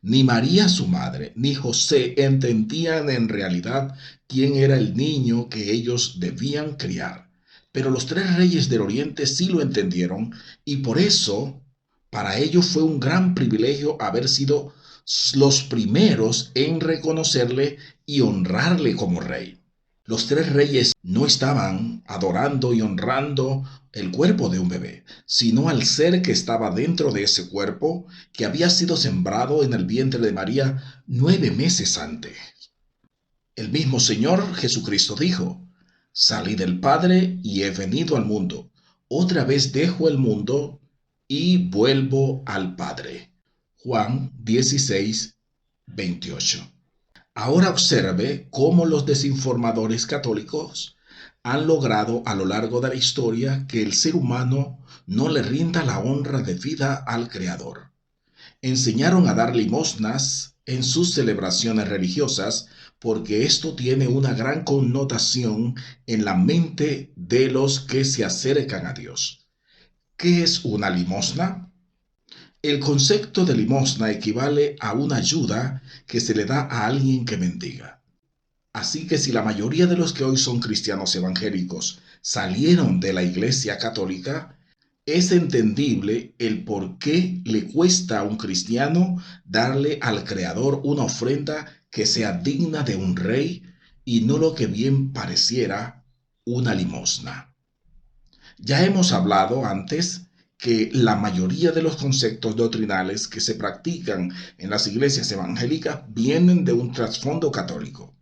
Speaker 1: Ni María su madre, ni José entendían en realidad quién era el niño que ellos debían criar. Pero los tres reyes del oriente sí lo entendieron, y por eso para ellos fue un gran privilegio haber sido los primeros en reconocerle y honrarle como rey. Los tres reyes no estaban adorando y honrando el cuerpo de un bebé, sino al ser que estaba dentro de ese cuerpo, que había sido sembrado en el vientre de María 9 meses antes. El mismo Señor Jesucristo dijo: salí del Padre y he venido al mundo. Otra vez dejo el mundo y vuelvo al Padre. Juan 16:28. Ahora observe cómo los desinformadores católicos han logrado a lo largo de la historia que el ser humano no le rinda la honra debida al Creador. Enseñaron a dar limosnas en sus celebraciones religiosas porque esto tiene una gran connotación en la mente de los que se acercan a Dios. ¿Qué es una limosna? El concepto de limosna equivale a una ayuda que se le da a alguien que mendiga. Así que si la mayoría de los que hoy son cristianos evangélicos salieron de la Iglesia Católica, es entendible el por qué le cuesta a un cristiano darle al Creador una ofrenda que sea digna de un rey y no lo que bien pareciera una limosna. Ya hemos hablado antes que la mayoría de los conceptos doctrinales que se practican en las iglesias evangélicas vienen de un trasfondo católico.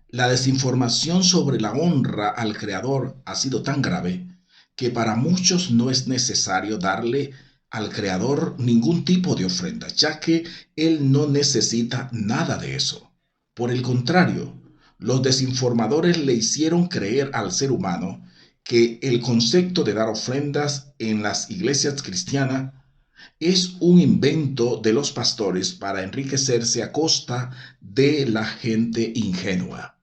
Speaker 1: La desinformación sobre la honra al Creador ha sido tan grave que para muchos no es necesario darle al Creador ningún tipo de ofrenda, ya que Él no necesita nada de eso. Por el contrario, los desinformadores le hicieron creer al ser humano que el concepto de dar ofrendas en las iglesias cristianas es un invento de los pastores para enriquecerse a costa de la gente ingenua.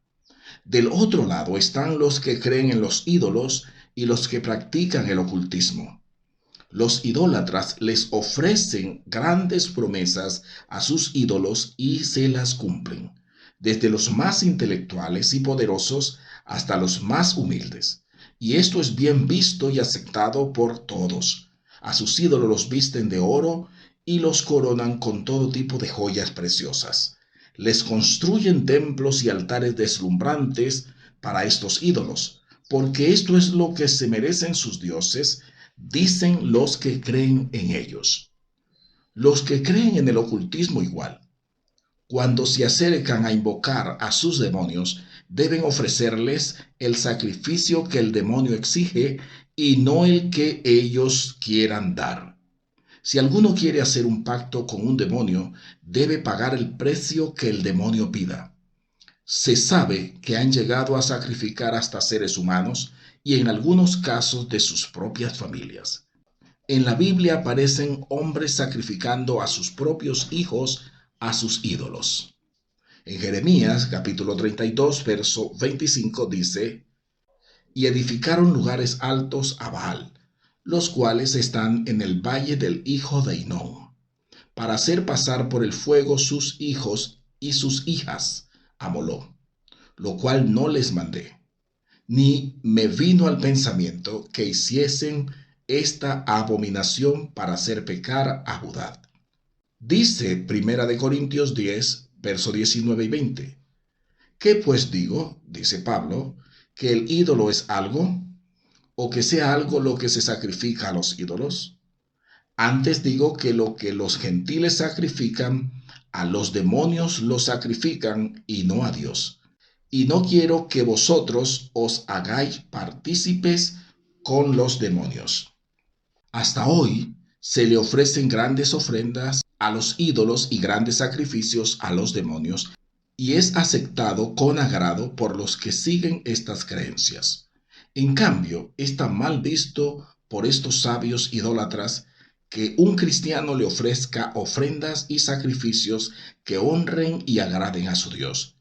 Speaker 1: Del otro lado están los que creen en los ídolos y los que practican el ocultismo. Los idólatras les ofrecen grandes promesas a sus ídolos y se las cumplen, desde los más intelectuales y poderosos hasta los más humildes. Y esto es bien visto y aceptado por todos. A sus ídolos los visten de oro y los coronan con todo tipo de joyas preciosas. Les construyen templos y altares deslumbrantes para estos ídolos, porque esto es lo que se merecen sus dioses, dicen los que creen en ellos. Los que creen en el ocultismo igual, cuando se acercan a invocar a sus demonios, deben ofrecerles el sacrificio que el demonio exige y no el que ellos quieran dar. Si alguno quiere hacer un pacto con un demonio, debe pagar el precio que el demonio pida. Se sabe que han llegado a sacrificar hasta seres humanos y en algunos casos de sus propias familias. En la Biblia aparecen hombres sacrificando a sus propios hijos a sus ídolos. En Jeremías capítulo 32, verso 25 dice: y edificaron lugares altos a Baal, los cuales están en el valle del hijo de Hinnom, para hacer pasar por el fuego sus hijos y sus hijas a Moloc, lo cual no les mandé, ni me vino al pensamiento que hiciesen esta abominación para hacer pecar a Judá. Dice Primera de Corintios 10, verso 19 y 20. ¿Qué pues digo? Dice Pablo, ¿que el ídolo es algo? ¿O que sea algo lo que se sacrifica a los ídolos? Antes digo que lo que los gentiles sacrifican, a los demonios lo sacrifican y no a Dios. Y no quiero que vosotros os hagáis partícipes con los demonios. Hasta hoy se le ofrecen grandes ofrendas a los ídolos y grandes sacrificios a los demonios, y es aceptado con agrado por los que siguen estas creencias. En cambio, está mal visto por estos sabios idólatras que un cristiano le ofrezca ofrendas y sacrificios que honren y agraden a su Dios.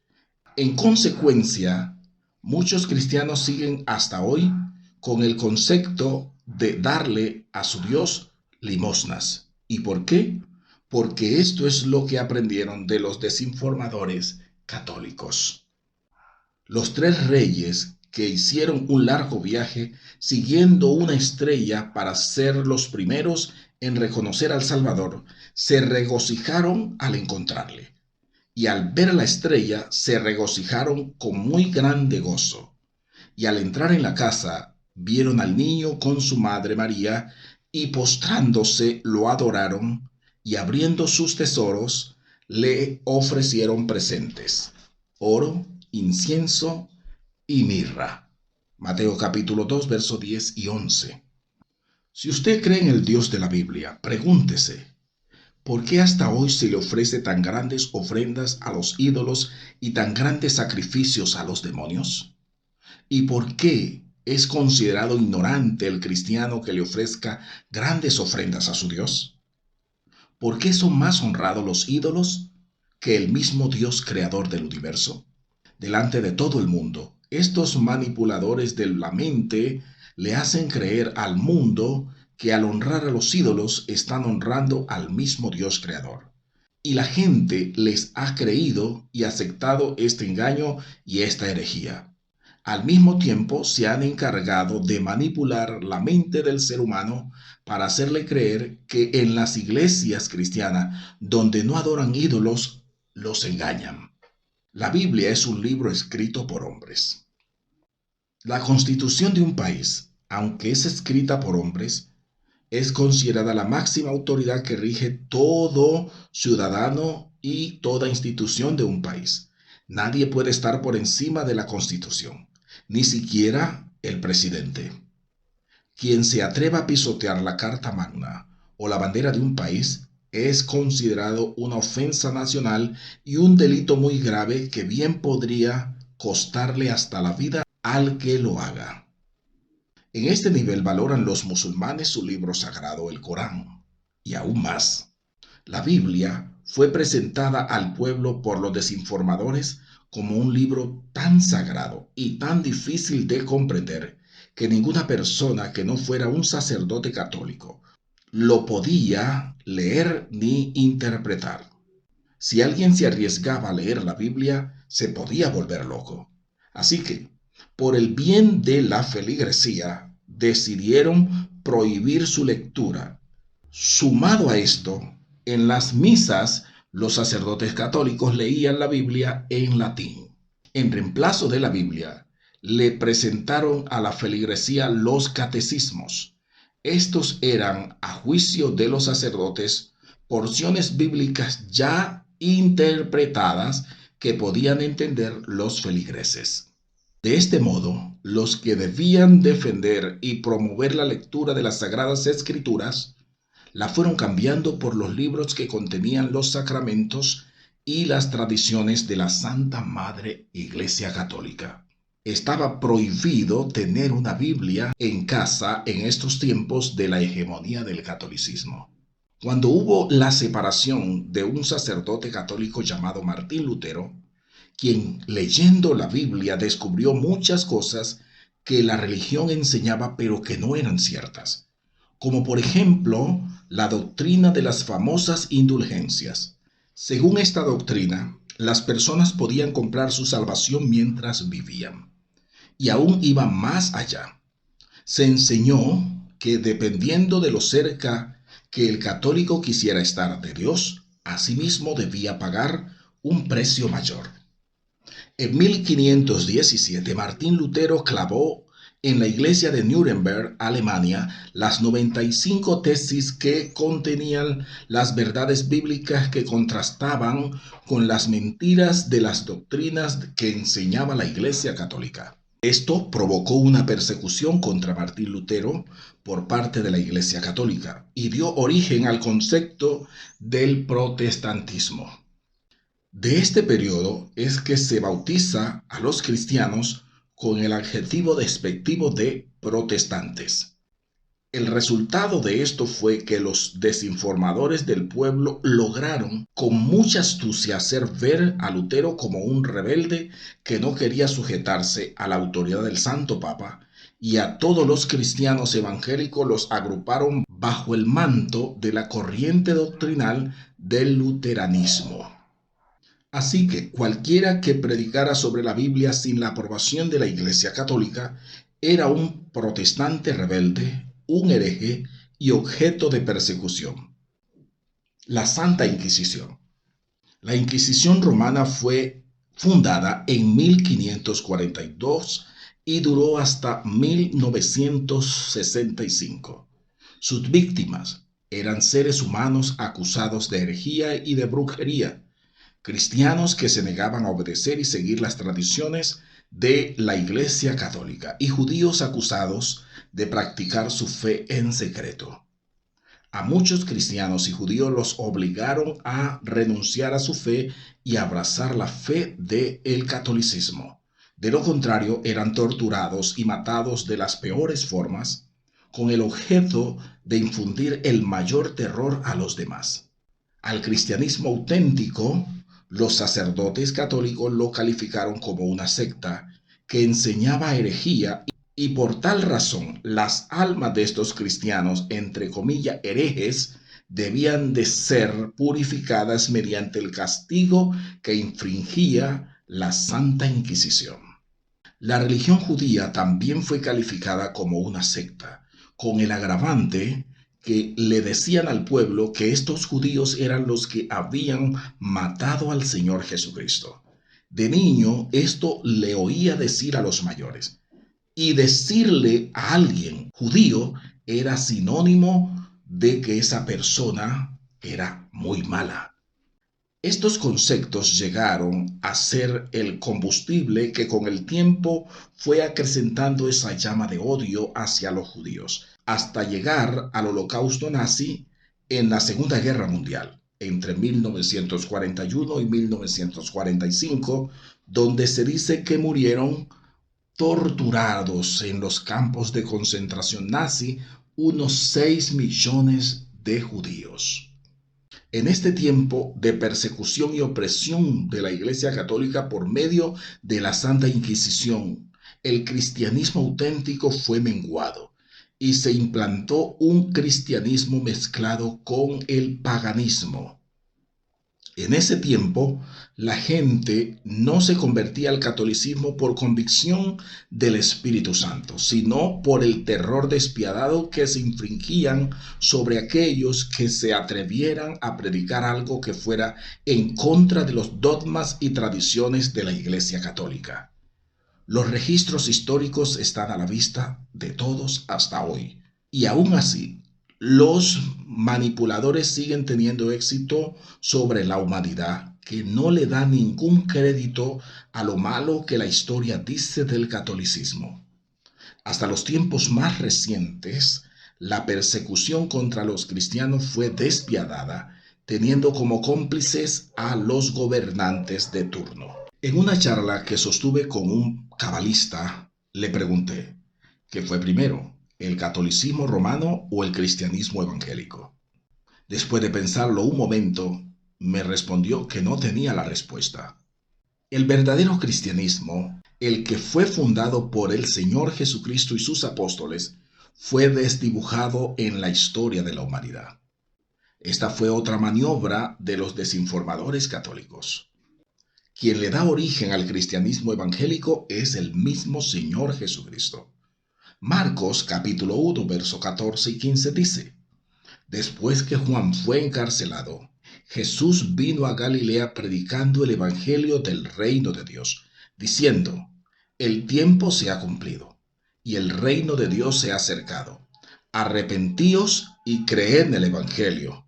Speaker 1: En consecuencia, muchos cristianos siguen hasta hoy con el concepto de darle a su Dios limosnas. ¿Y por qué? Porque esto es lo que aprendieron de los desinformadores católicos. Los tres reyes que hicieron un largo viaje siguiendo una estrella para ser los primeros en reconocer al Salvador, se regocijaron al encontrarle. Y al ver la estrella se regocijaron con muy grande gozo. Y al entrar en la casa, vieron al niño con su madre María, y postrándose lo adoraron, y abriendo sus tesoros, le ofrecieron presentes: oro, incienso y mirra. Mateo capítulo 2, versos 10 y 11. Si usted cree en el Dios de la Biblia, pregúntese: ¿por qué hasta hoy se le ofrece tan grandes ofrendas a los ídolos y tan grandes sacrificios a los demonios? ¿Y por qué es considerado ignorante el cristiano que le ofrezca grandes ofrendas a su Dios? ¿Por qué son más honrados los ídolos que el mismo Dios creador del universo? Delante de todo el mundo, estos manipuladores de la mente le hacen creer al mundo que al honrar a los ídolos están honrando al mismo Dios creador. Y la gente les ha creído y aceptado este engaño y esta herejía. Al mismo tiempo se han encargado de manipular la mente del ser humano para hacerle creer que en las iglesias cristianas donde no adoran ídolos, los engañan. La Biblia es un libro escrito por hombres. La constitución de un país, aunque es escrita por hombres, es considerada la máxima autoridad que rige todo ciudadano y toda institución de un país. Nadie puede estar por encima de la Constitución, ni siquiera el presidente. Quien se atreva a pisotear la Carta Magna o la bandera de un país es considerado una ofensa nacional y un delito muy grave que bien podría costarle hasta la vida al que lo haga. En este nivel valoran los musulmanes su libro sagrado, el Corán, y aún más. La Biblia fue presentada al pueblo por los desinformadores como un libro tan sagrado y tan difícil de comprender que ninguna persona que no fuera un sacerdote católico lo podía leer ni interpretar. Si alguien se arriesgaba a leer la Biblia, se podía volver loco. Así que, por el bien de la feligresía, decidieron prohibir su lectura. Sumado a esto, en las misas, los sacerdotes católicos leían la Biblia en latín. En reemplazo de la Biblia, le presentaron a la feligresía los catecismos. Estos eran, a juicio de los sacerdotes, porciones bíblicas ya interpretadas que podían entender los feligreses. De este modo, los que debían defender y promover la lectura de las Sagradas Escrituras la fueron cambiando por los libros que contenían los sacramentos y las tradiciones de la Santa Madre Iglesia Católica. Estaba prohibido tener una Biblia en casa en estos tiempos de la hegemonía del catolicismo. Cuando hubo la separación de un sacerdote católico llamado Martín Lutero, quien leyendo la Biblia descubrió muchas cosas que la religión enseñaba pero que no eran ciertas, como por ejemplo la doctrina de las famosas indulgencias. Según esta doctrina, las personas podían comprar su salvación mientras vivían, y aún iba más allá. Se enseñó que dependiendo de lo cerca que el católico quisiera estar de Dios, asimismo debía pagar un precio mayor. En 1517, Martín Lutero clavó en la iglesia de Nuremberg, Alemania, las 95 tesis que contenían las verdades bíblicas que contrastaban con las mentiras de las doctrinas que enseñaba la Iglesia Católica. Esto provocó una persecución contra Martín Lutero por parte de la Iglesia Católica y dio origen al concepto del protestantismo. De este periodo es que se bautiza a los cristianos con el adjetivo despectivo de protestantes. El resultado de esto fue que los desinformadores del pueblo lograron con mucha astucia hacer ver a Lutero como un rebelde que no quería sujetarse a la autoridad del Santo Papa, y a todos los cristianos evangélicos los agruparon bajo el manto de la corriente doctrinal del luteranismo. Así que cualquiera que predicara sobre la Biblia sin la aprobación de la Iglesia Católica era un protestante rebelde, un hereje y objeto de persecución. La Santa Inquisición. La Inquisición romana fue fundada en 1542 y duró hasta 1965. Sus víctimas eran seres humanos acusados de herejía y de brujería, cristianos que se negaban a obedecer y seguir las tradiciones de la Iglesia Católica, y judíos acusados de practicar su fe en secreto. A muchos cristianos y judíos los obligaron a renunciar a su fe y abrazar la fe del catolicismo. De lo contrario, eran torturados y matados de las peores formas, con el objeto de infundir el mayor terror a los demás. Al cristianismo auténtico, los sacerdotes católicos lo calificaron como una secta que enseñaba herejía, y por tal razón las almas de estos cristianos, entre comillas, herejes, debían de ser purificadas mediante el castigo que infringía la Santa Inquisición. La religión judía también fue calificada como una secta, con el agravante que le decían al pueblo que estos judíos eran los que habían matado al Señor Jesucristo. De niño, esto le oía decir a los mayores, y decirle a alguien judío era sinónimo de que esa persona era muy mala. Estos conceptos llegaron a ser el combustible que con el tiempo fue acrecentando esa llama de odio hacia los judíos, hasta llegar al holocausto nazi en la Segunda Guerra Mundial, entre 1941 y 1945, donde se dice que murieron torturados en los campos de concentración nazi unos 6 millones de judíos. En este tiempo de persecución y opresión de la Iglesia Católica por medio de la Santa Inquisición, el cristianismo auténtico fue menguado y se implantó un cristianismo mezclado con el paganismo. En ese tiempo, la gente no se convertía al catolicismo por convicción del Espíritu Santo, sino por el terror despiadado que se infringían sobre aquellos que se atrevieran a predicar algo que fuera en contra de los dogmas y tradiciones de la Iglesia Católica. Los registros históricos están a la vista de todos hasta hoy, y aún así, los manipuladores siguen teniendo éxito sobre la humanidad, que no le da ningún crédito a lo malo que la historia dice del catolicismo. Hasta los tiempos más recientes, la persecución contra los cristianos fue despiadada, teniendo como cómplices a los gobernantes de turno. En una charla que sostuve con un cabalista, le pregunté, ¿qué fue primero, el catolicismo romano o el cristianismo evangélico? Después de pensarlo un momento, me respondió que no tenía la respuesta. El verdadero cristianismo, el que fue fundado por el Señor Jesucristo y sus apóstoles, fue desdibujado en la historia de la humanidad. Esta fue otra maniobra de los desinformadores católicos. Quien le da origen al cristianismo evangélico es el mismo Señor Jesucristo. Marcos capítulo 1, verso 14 y 15 dice: Después que Juan fue encarcelado, Jesús vino a Galilea predicando el evangelio del reino de Dios, diciendo: El tiempo se ha cumplido, y el reino de Dios se ha acercado. Arrepentíos y creed en el evangelio.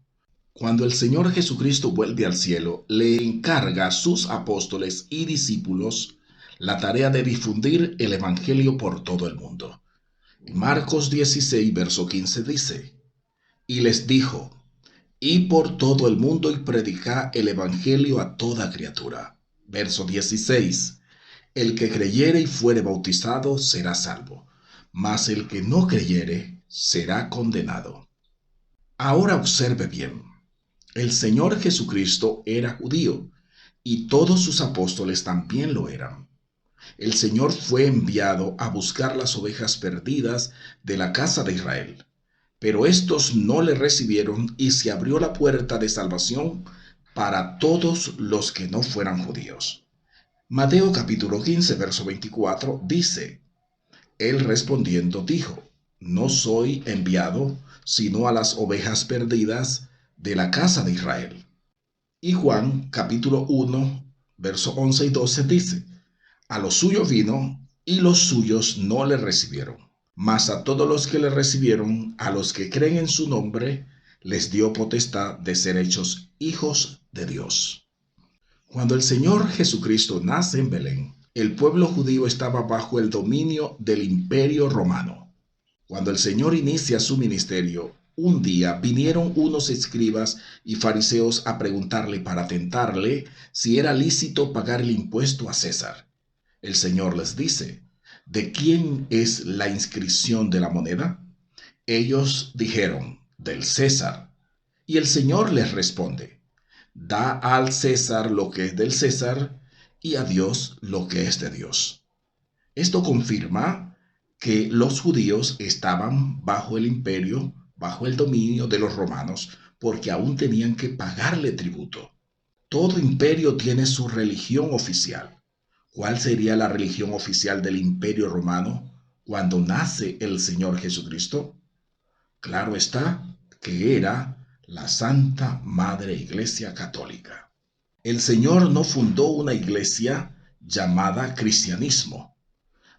Speaker 1: Cuando el Señor Jesucristo vuelve al cielo, le encarga a sus apóstoles y discípulos la tarea de difundir el evangelio por todo el mundo. Marcos 16, verso 15 dice: Y les dijo: Id por todo el mundo y predicad el evangelio a toda criatura. Verso 16: El que creyere y fuere bautizado será salvo, mas el que no creyere será condenado. Ahora observe bien. El Señor Jesucristo era judío y todos sus apóstoles también lo eran. El Señor fue enviado a buscar las ovejas perdidas de la casa de Israel, pero estos no le recibieron y se abrió la puerta de salvación para todos los que no fueran judíos. Mateo capítulo 15, verso 24 dice: Él respondiendo dijo: No soy enviado sino a las ovejas perdidas de la casa de Israel. Y Juan capítulo 1, verso 11 y 12 dice: A los suyos vino, y los suyos no le recibieron. Mas a todos los que le recibieron, a los que creen en su nombre, les dio potestad de ser hechos hijos de Dios. Cuando el Señor Jesucristo nace en Belén, el pueblo judío estaba bajo el dominio del Imperio Romano. Cuando el Señor inicia su ministerio, un día vinieron unos escribas y fariseos a preguntarle para tentarle si era lícito pagar el impuesto a César. El Señor les dice: ¿De quién es la inscripción de la moneda? Ellos dijeron: del César. Y el Señor les responde: Da al César lo que es del César y a Dios lo que es de Dios. Esto confirma que los judíos estaban bajo el imperio, bajo el dominio de los romanos, porque aún tenían que pagarle tributo. Todo imperio tiene su religión oficial. ¿Cuál sería la religión oficial del Imperio Romano cuando nace el Señor Jesucristo? Claro está que era la Santa Madre Iglesia Católica. El Señor no fundó una iglesia llamada cristianismo.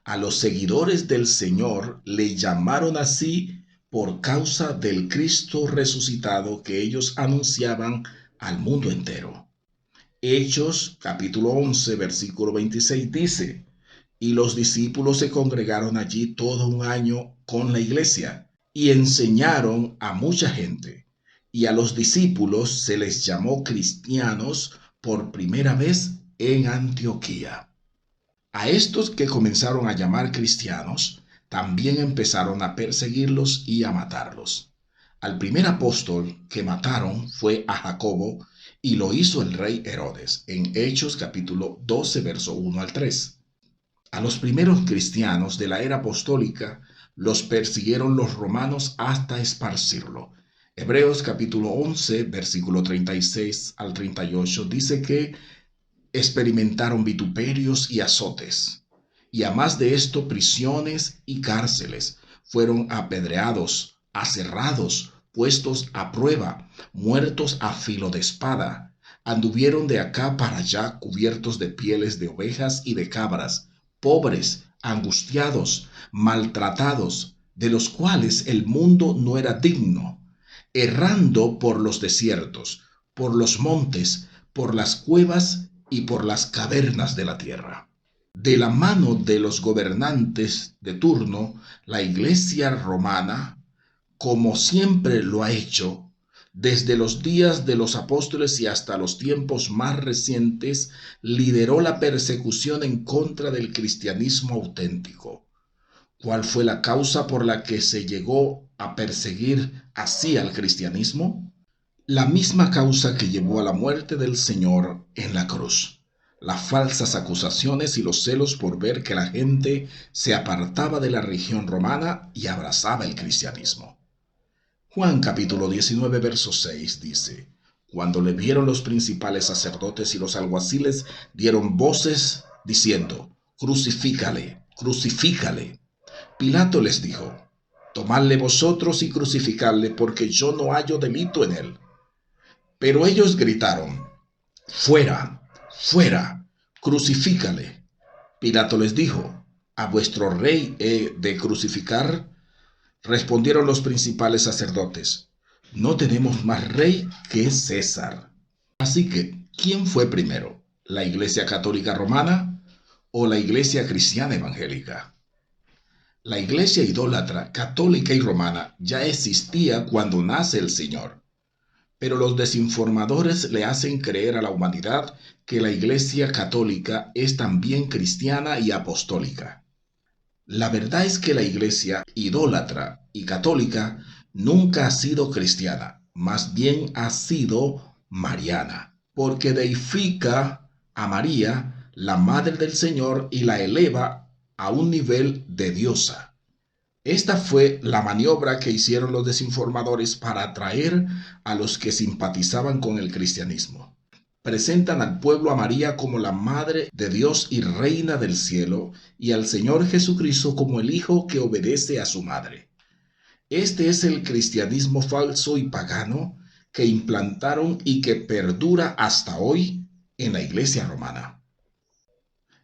Speaker 1: A los seguidores del Señor le llamaron así por causa del Cristo resucitado que ellos anunciaban al mundo entero. Hechos capítulo 11, versículo 26 dice: Y los discípulos se congregaron allí todo un año con la iglesia y enseñaron a mucha gente. Y a los discípulos se les llamó cristianos por primera vez en Antioquía. A estos que comenzaron a llamar cristianos, también empezaron a perseguirlos y a matarlos. Al primer apóstol que mataron fue a Jacobo, y lo hizo el rey Herodes, en Hechos capítulo 12, verso 1 al 3. A los primeros cristianos de la era apostólica los persiguieron los romanos hasta esparcirlo. Hebreos capítulo 11, versículo 36 al 38 dice que experimentaron vituperios y azotes, y a más de esto prisiones y cárceles. Fueron apedreados, aserrados, puestos a prueba, muertos a filo de espada. Anduvieron de acá para allá cubiertos de pieles de ovejas y de cabras, pobres, angustiados, maltratados, de los cuales el mundo no era digno, errando por los desiertos, por los montes, por las cuevas y por las cavernas de la tierra. De la mano de los gobernantes de turno, la Iglesia romana, como siempre lo ha hecho, desde los días de los apóstoles y hasta los tiempos más recientes, lideró la persecución en contra del cristianismo auténtico. ¿Cuál fue la causa por la que se llegó a perseguir así al cristianismo? La misma causa que llevó a la muerte del Señor en la cruz, las falsas acusaciones y los celos por ver que la gente se apartaba de la religión romana y abrazaba el cristianismo. Juan capítulo 19, verso 6 dice: Cuando le vieron los principales sacerdotes y los alguaciles, dieron voces diciendo: Crucifícale, crucifícale. Pilato les dijo: Tomadle vosotros y crucificadle, porque yo no hallo delito en él. Pero ellos gritaron: Fuera, fuera, crucifícale. Pilato les dijo: ¿A vuestro rey he de crucificar? Respondieron los principales sacerdotes: No tenemos más rey que César. Así que, ¿quién fue primero? ¿La Iglesia Católica Romana o la Iglesia Cristiana Evangélica? La Iglesia idólatra, católica y romana ya existía cuando nace el Señor. Pero los desinformadores le hacen creer a la humanidad que la Iglesia Católica es también cristiana y apostólica. La verdad es que la Iglesia idólatra y católica nunca ha sido cristiana, más bien ha sido mariana, porque deifica a María, la Madre del Señor, y la eleva a un nivel de diosa. Esta fue la maniobra que hicieron los desinformadores para atraer a los que simpatizaban con el cristianismo. Presentan al pueblo a María como la Madre de Dios y Reina del cielo, y al Señor Jesucristo como el Hijo que obedece a su madre. Este es el cristianismo falso y pagano que implantaron y que perdura hasta hoy en la Iglesia romana.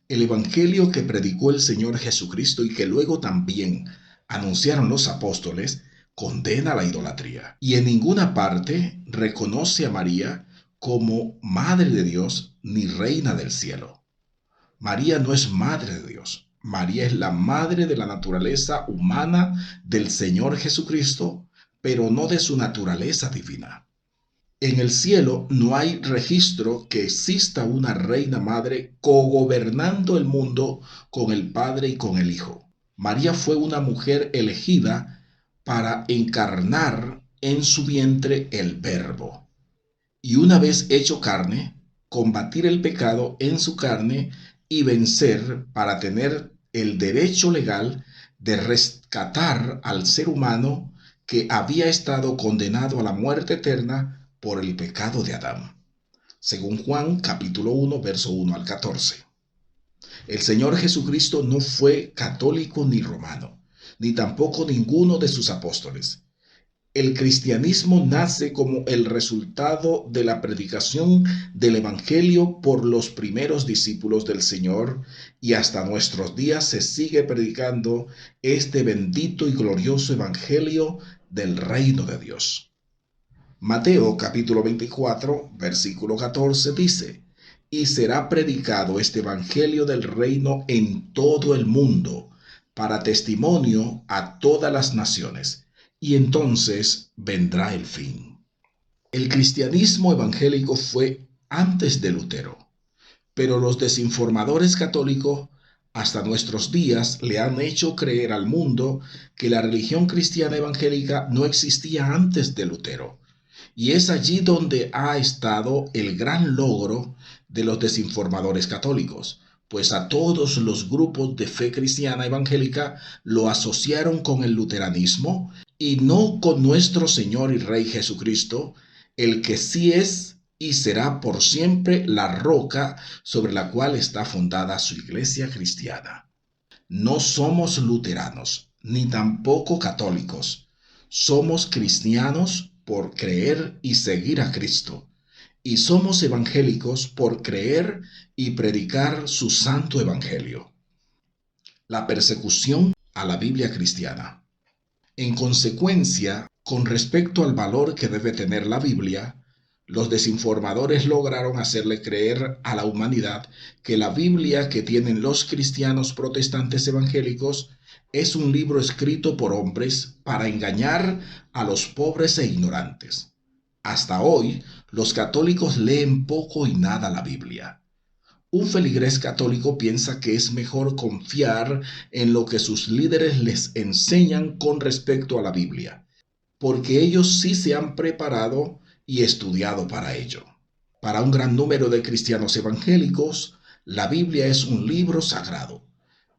Speaker 1: El evangelio que predicó el Señor Jesucristo y que luego también anunciaron los apóstoles condena la idolatría y en ninguna parte reconoce a María como Madre de Dios ni Reina del cielo. María no es Madre de Dios. María es la madre de la naturaleza humana del Señor Jesucristo, pero no de su naturaleza divina. En el cielo no hay registro que exista una reina madre cogobernando el mundo con el Padre y con el Hijo. María fue una mujer elegida para encarnar en su vientre el Verbo. Y una vez hecho carne, combatir el pecado en su carne y vencer para tener el derecho legal de rescatar al ser humano que había estado condenado a la muerte eterna por el pecado de Adán. Según Juan capítulo 1, verso 1 al 14. El Señor Jesucristo no fue católico ni romano, ni tampoco ninguno de sus apóstoles. El cristianismo nace como el resultado de la predicación del Evangelio por los primeros discípulos del Señor, y hasta nuestros días se sigue predicando este bendito y glorioso Evangelio del reino de Dios. Mateo capítulo 24, versículo 14 dice: Y será predicado este Evangelio del reino en todo el mundo, para testimonio a todas las naciones, y entonces vendrá el fin. El cristianismo evangélico fue antes de Lutero, pero los desinformadores católicos hasta nuestros días le han hecho creer al mundo que la religión cristiana evangélica no existía antes de Lutero. Y es allí donde ha estado el gran logro de los desinformadores católicos, pues a todos los grupos de fe cristiana evangélica lo asociaron con el luteranismo y no con nuestro Señor y Rey Jesucristo, el que sí es y será por siempre la roca sobre la cual está fundada su iglesia cristiana. No somos luteranos, ni tampoco católicos. Somos cristianos por creer y seguir a Cristo, y somos evangélicos por creer y predicar su santo evangelio. La persecución a la Biblia cristiana. En consecuencia, con respecto al valor que debe tener la Biblia, los desinformadores lograron hacerle creer a la humanidad que la Biblia que tienen los cristianos protestantes evangélicos es un libro escrito por hombres para engañar a los pobres e ignorantes. Hasta hoy, los católicos leen poco y nada la Biblia. Un feligrés católico piensa que es mejor confiar en lo que sus líderes les enseñan con respecto a la Biblia, porque ellos sí se han preparado y estudiado para ello. Para un gran número de cristianos evangélicos, La Biblia es un libro sagrado,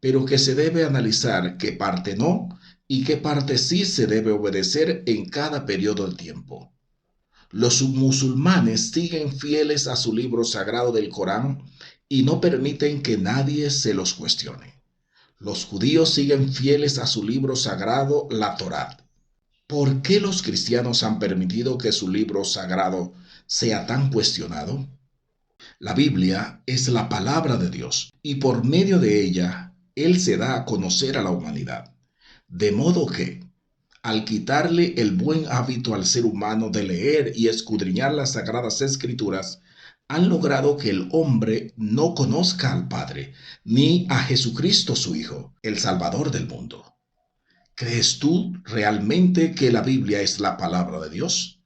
Speaker 1: pero que se debe analizar qué parte no y qué parte sí se debe obedecer en cada periodo de tiempo. Los musulmanes siguen fieles a su libro sagrado del Corán y no permiten que nadie se los cuestione. Los judíos siguen fieles a su libro sagrado, la Torá. ¿Por qué los cristianos han permitido que su libro sagrado sea tan cuestionado? La Biblia es la palabra de Dios y por medio de ella Él se da a conocer a la humanidad. De modo que, al quitarle el buen hábito al ser humano de leer y escudriñar las sagradas escrituras, han logrado que el hombre no conozca al Padre, ni a Jesucristo su Hijo, el Salvador del mundo. ¿Crees tú realmente que la Biblia es la palabra de Dios?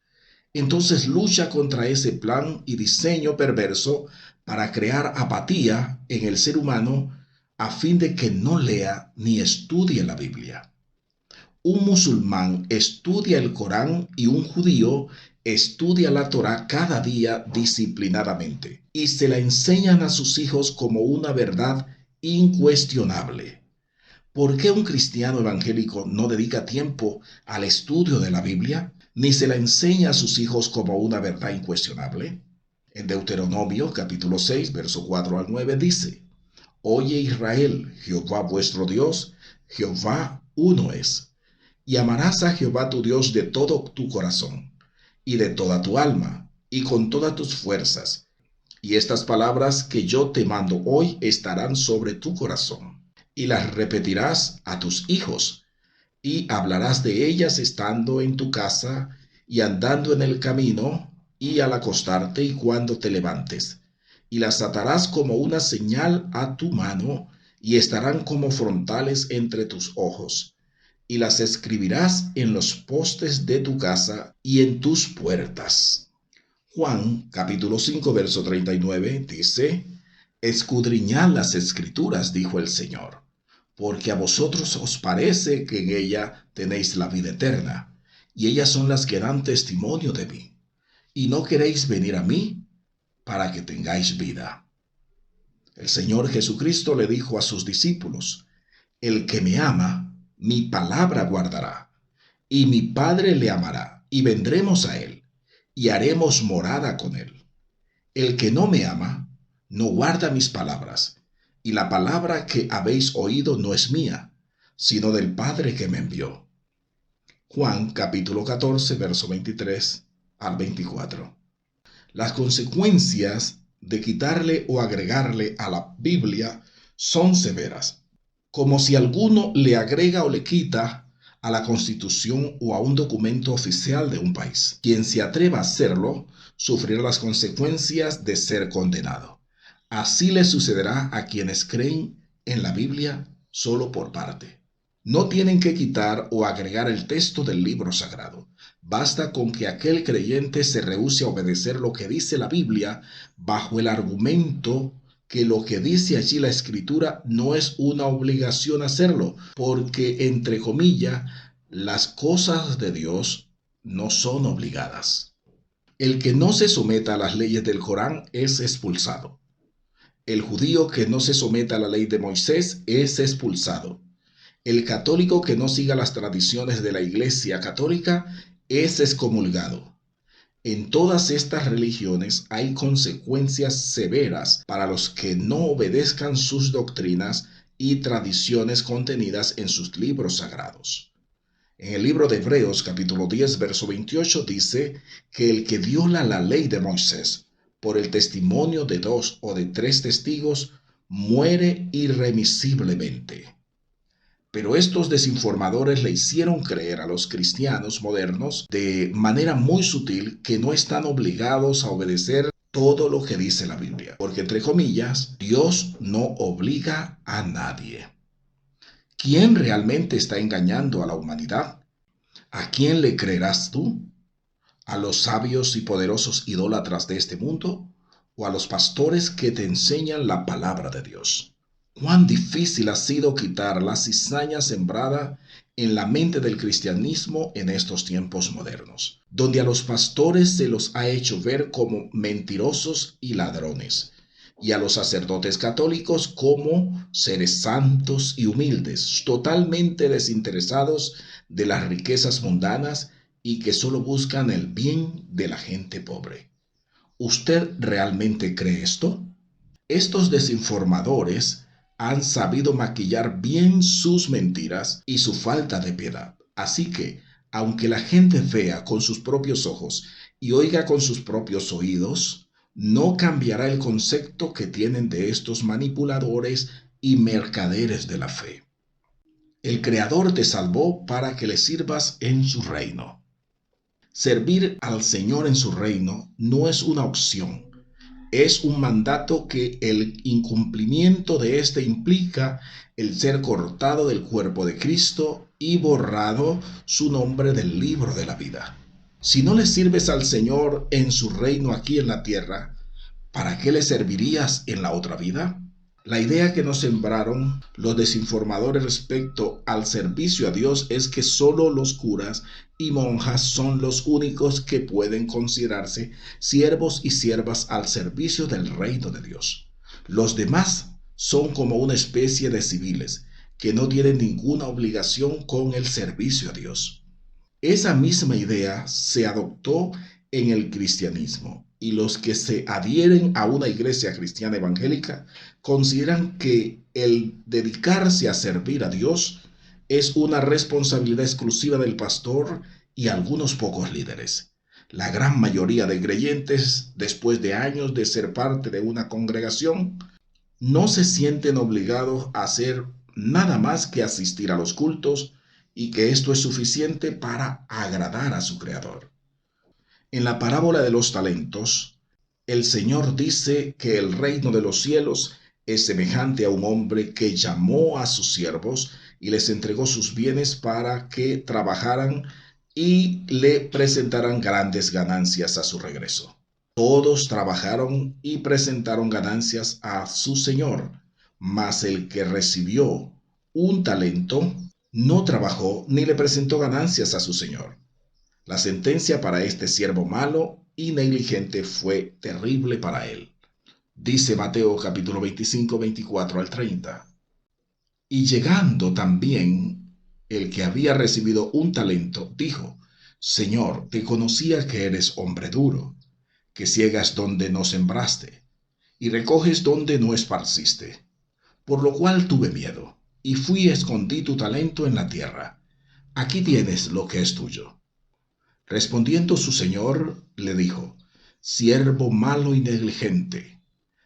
Speaker 1: Entonces lucha contra ese plan y diseño perverso para crear apatía en el ser humano a fin de que no lea ni estudie la Biblia. Un musulmán estudia el Corán y un judío estudia la Torá cada día disciplinadamente y se la enseñan a sus hijos como una verdad incuestionable. ¿Por qué un cristiano evangélico no dedica tiempo al estudio de la Biblia, ni se la enseña a sus hijos como una verdad incuestionable? En Deuteronomio capítulo 6, verso 4 al 9 dice: Oye Israel, Jehová vuestro Dios, Jehová uno es. Y amarás a Jehová tu Dios de todo tu corazón, y de toda tu alma, y con todas tus fuerzas. Y estas palabras que yo te mando hoy estarán sobre tu corazón, y las repetirás a tus hijos, y hablarás de ellas estando en tu casa, y andando en el camino, y al acostarte y cuando te levantes. Y las atarás como una señal a tu mano, y estarán como frontales entre tus ojos. Y las escribirás en los postes de tu casa y en tus puertas. Juan capítulo 5 verso 39 dice: Escudriñad las escrituras, dijo el Señor, porque a vosotros os parece que en ella tenéis la vida eterna, y ellas son las que dan testimonio de mí, y no queréis venir a mí para que tengáis vida. El Señor Jesucristo le dijo a sus discípulos: El que me ama, mi palabra guardará, y mi Padre le amará, y vendremos a él, y haremos morada con él. El que no me ama, no guarda mis palabras, y la palabra que habéis oído no es mía, sino del Padre que me envió. Juan capítulo 14, verso 23 al 24. Las consecuencias de quitarle o agregarle a la Biblia son severas, como si alguno le agrega o le quita a la Constitución o a un documento oficial de un país. Quien se atreva a hacerlo sufrirá las consecuencias de ser condenado. Así le sucederá a quienes creen en la Biblia solo por parte. No tienen que quitar o agregar el texto del libro sagrado. Basta con que aquel creyente se rehúse a obedecer lo que dice la Biblia bajo el argumento que lo que dice allí la Escritura no es una obligación hacerlo, porque, entre comillas, las cosas de Dios no son obligadas. El que no se someta a las leyes del Corán es expulsado. El judío que no se someta a la ley de Moisés es expulsado. El católico que no siga las tradiciones de la Iglesia Católica es excomulgado. En todas estas religiones hay consecuencias severas para los que no obedezcan sus doctrinas y tradiciones contenidas en sus libros sagrados. En el libro de Hebreos capítulo 10 verso 28 dice que el que viola la ley de Moisés por el testimonio de 2 o de 3 testigos muere irremisiblemente. Pero estos desinformadores le hicieron creer a los cristianos modernos de manera muy sutil que no están obligados a obedecer todo lo que dice la Biblia, porque entre comillas, Dios no obliga a nadie. ¿Quién realmente está engañando a la humanidad? ¿A quién le creerás tú? ¿A los sabios y poderosos idólatras de este mundo? ¿O a los pastores que te enseñan la palabra de Dios? Cuán difícil ha sido quitar la cizaña sembrada en la mente del cristianismo en estos tiempos modernos, donde a los pastores se los ha hecho ver como mentirosos y ladrones, y a los sacerdotes católicos como seres santos y humildes, totalmente desinteresados de las riquezas mundanas y que solo buscan el bien de la gente pobre. ¿Usted realmente cree esto? Estos desinformadores han sabido maquillar bien sus mentiras y su falta de piedad. Así que, aunque la gente vea con sus propios ojos y oiga con sus propios oídos, no cambiará el concepto que tienen de estos manipuladores y mercaderes de la fe. El Creador te salvó para que le sirvas en su reino. Servir al Señor en su reino no es una opción. Es un mandato que el incumplimiento de éste implica el ser cortado del cuerpo de Cristo y borrado su nombre del libro de la vida. Si no le sirves al Señor en su reino aquí en la tierra, ¿para qué le servirías en la otra vida? La idea que nos sembraron los desinformadores respecto al servicio a Dios es que solo los curas y monjas son los únicos que pueden considerarse siervos y siervas al servicio del reino de Dios. Los demás son como una especie de civiles que no tienen ninguna obligación con el servicio a Dios. Esa misma idea se adoptó en el cristianismo y los que se adhieren a una iglesia cristiana evangélica consideran que el dedicarse a servir a Dios es una responsabilidad exclusiva del pastor y algunos pocos líderes. La gran mayoría de creyentes, después de años de ser parte de una congregación, no se sienten obligados a hacer nada más que asistir a los cultos y que esto es suficiente para agradar a su Creador. En la parábola de los talentos, el Señor dice que el reino de los cielos es semejante a un hombre que llamó a sus siervos y les entregó sus bienes para que trabajaran y le presentaran grandes ganancias a su regreso. Todos trabajaron y presentaron ganancias a su Señor, mas el que recibió un talento no trabajó ni le presentó ganancias a su Señor. La sentencia para este siervo malo y negligente fue terrible para él. Dice Mateo capítulo 25, 24 al 30. Y llegando también el que había recibido un talento, dijo: Señor, te conocía que eres hombre duro, que ciegas donde no sembraste, y recoges donde no esparciste. Por lo cual tuve miedo, y fui y escondí tu talento en la tierra. Aquí tienes lo que es tuyo. Respondiendo su señor, le dijo: Siervo malo y negligente,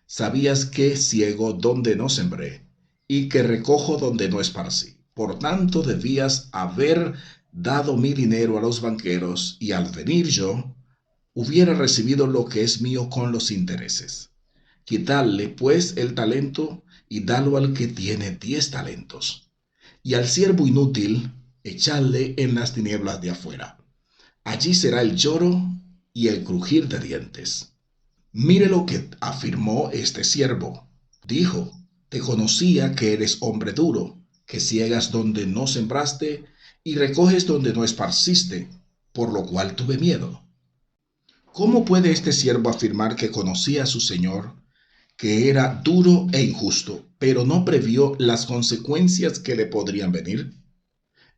Speaker 1: sabías que ciego donde no sembré, y que recojo donde no esparcí. Por tanto, debías haber dado mi dinero a los banqueros, y al venir yo, hubiera recibido lo que es mío con los intereses. Quitadle, pues, el talento, y dalo al que tiene 10 talentos. Y al siervo inútil, echadle en las tinieblas de afuera. Allí será el lloro y el crujir de dientes. Mire lo que afirmó este siervo. Dijo: Te conocía que eres hombre duro, que ciegas donde no sembraste y recoges donde no esparciste, por lo cual tuve miedo. ¿Cómo puede este siervo afirmar que conocía a su señor, que era duro e injusto, pero no previó las consecuencias que le podrían venir?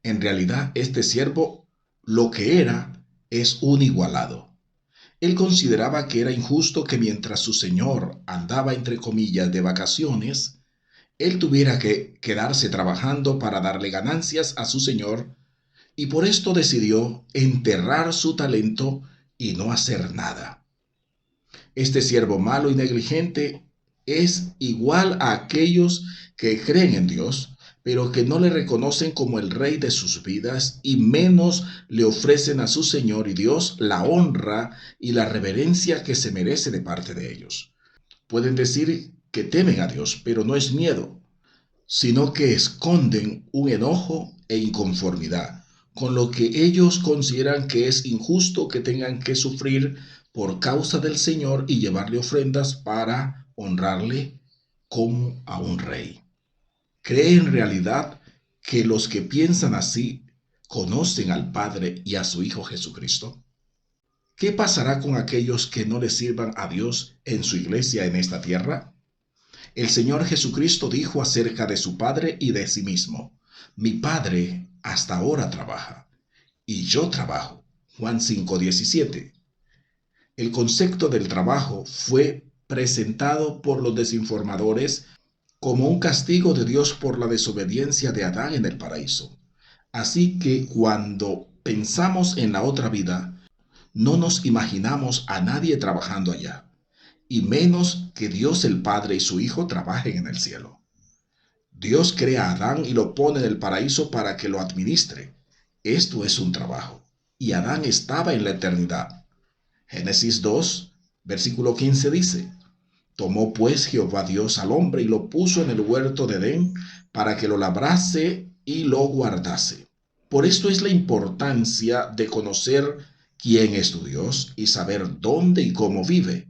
Speaker 1: En realidad, este siervo lo que era es un igualado. Él consideraba que era injusto que mientras su señor andaba entre comillas de vacaciones, él tuviera que quedarse trabajando para darle ganancias a su señor, y por esto decidió enterrar su talento y no hacer nada. Este siervo malo y negligente es igual a aquellos que creen en Dios, pero que no le reconocen como el rey de sus vidas y menos le ofrecen a su Señor y Dios la honra y la reverencia que se merece de parte de ellos. Pueden decir que temen a Dios, pero no es miedo, sino que esconden un enojo e inconformidad con lo que ellos consideran que es injusto que tengan que sufrir por causa del Señor y llevarle ofrendas para honrarle como a un rey. ¿Cree en realidad que los que piensan así conocen al Padre y a su Hijo Jesucristo? ¿Qué pasará con aquellos que no le sirvan a Dios en su iglesia en esta tierra? El Señor Jesucristo dijo acerca de su Padre y de sí mismo: mi Padre hasta ahora trabaja, y yo trabajo. Juan 5:17. El concepto del trabajo fue presentado por los desinformadores como un castigo de Dios por la desobediencia de Adán en el paraíso. Así que cuando pensamos en la otra vida, no nos imaginamos a nadie trabajando allá, y menos que Dios el Padre y su Hijo trabajen en el cielo. Dios crea a Adán y lo pone en el paraíso para que lo administre. Esto es un trabajo, y Adán estaba en la eternidad. Génesis 2, versículo 15 dice: tomó pues Jehová Dios al hombre y lo puso en el huerto de Edén para que lo labrase y lo guardase. Por esto es la importancia de conocer quién es tu Dios y saber dónde y cómo vive,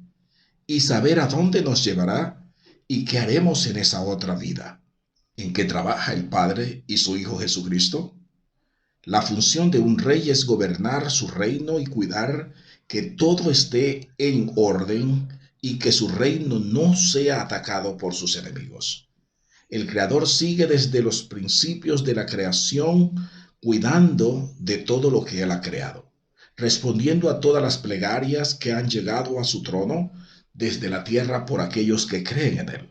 Speaker 1: y saber a dónde nos llevará y qué haremos en esa otra vida. ¿En qué trabaja el Padre y su Hijo Jesucristo? La función de un rey es gobernar su reino y cuidar que todo esté en orden y que su reino no sea atacado por sus enemigos. El Creador sigue desde los principios de la creación cuidando de todo lo que Él ha creado, respondiendo a todas las plegarias que han llegado a su trono desde la tierra por aquellos que creen en Él.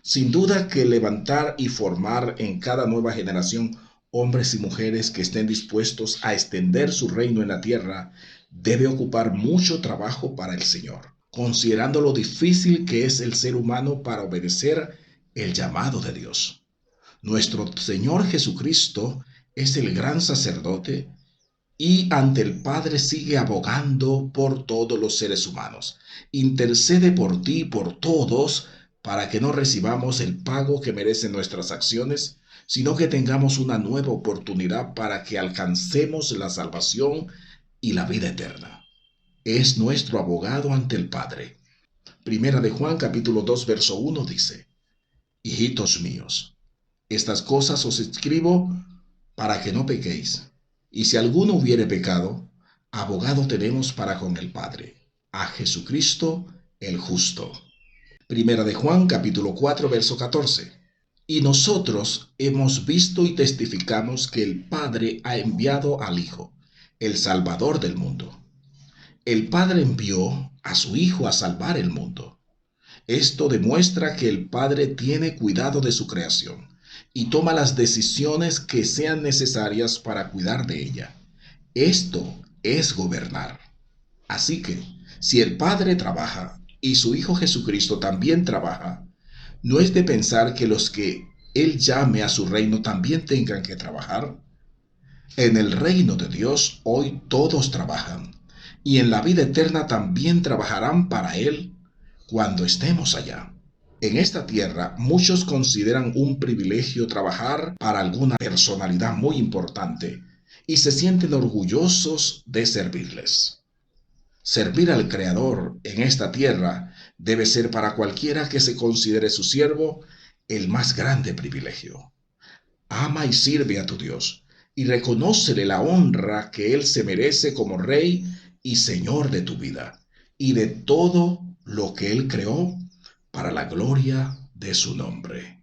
Speaker 1: Sin duda que levantar y formar en cada nueva generación hombres y mujeres que estén dispuestos a extender su reino en la tierra debe ocupar mucho trabajo para el Señor, considerando lo difícil que es el ser humano para obedecer el llamado de Dios. Nuestro Señor Jesucristo es el gran sacerdote y ante el Padre sigue abogando por todos los seres humanos. Intercede por ti y por todos para que no recibamos el pago que merecen nuestras acciones, sino que tengamos una nueva oportunidad para que alcancemos la salvación y la vida eterna. Es nuestro abogado ante el Padre. Primera de Juan capítulo 2 verso 1 dice: hijitos míos, estas cosas os escribo para que no pequéis. Y si alguno hubiere pecado, abogado tenemos para con el Padre, a Jesucristo el justo. Primera de Juan capítulo 4 verso 14. Y nosotros hemos visto y testificamos que el Padre ha enviado al Hijo, el Salvador del mundo. El Padre envió a su Hijo a salvar el mundo. Esto demuestra que el Padre tiene cuidado de su creación y toma las decisiones que sean necesarias para cuidar de ella. Esto es gobernar. Así que, si el Padre trabaja y su Hijo Jesucristo también trabaja, no es de pensar que los que Él llame a su reino también tengan que trabajar. En el reino de Dios hoy todos trabajan, y en la vida eterna también trabajarán para Él cuando estemos allá. En esta tierra, muchos consideran un privilegio trabajar para alguna personalidad muy importante y se sienten orgullosos de servirles. Servir al Creador en esta tierra debe ser para cualquiera que se considere su siervo el más grande privilegio. Ama y sirve a tu Dios y reconócele la honra que Él se merece como Rey y Señor de tu vida y de todo lo que Él creó para la gloria de su nombre.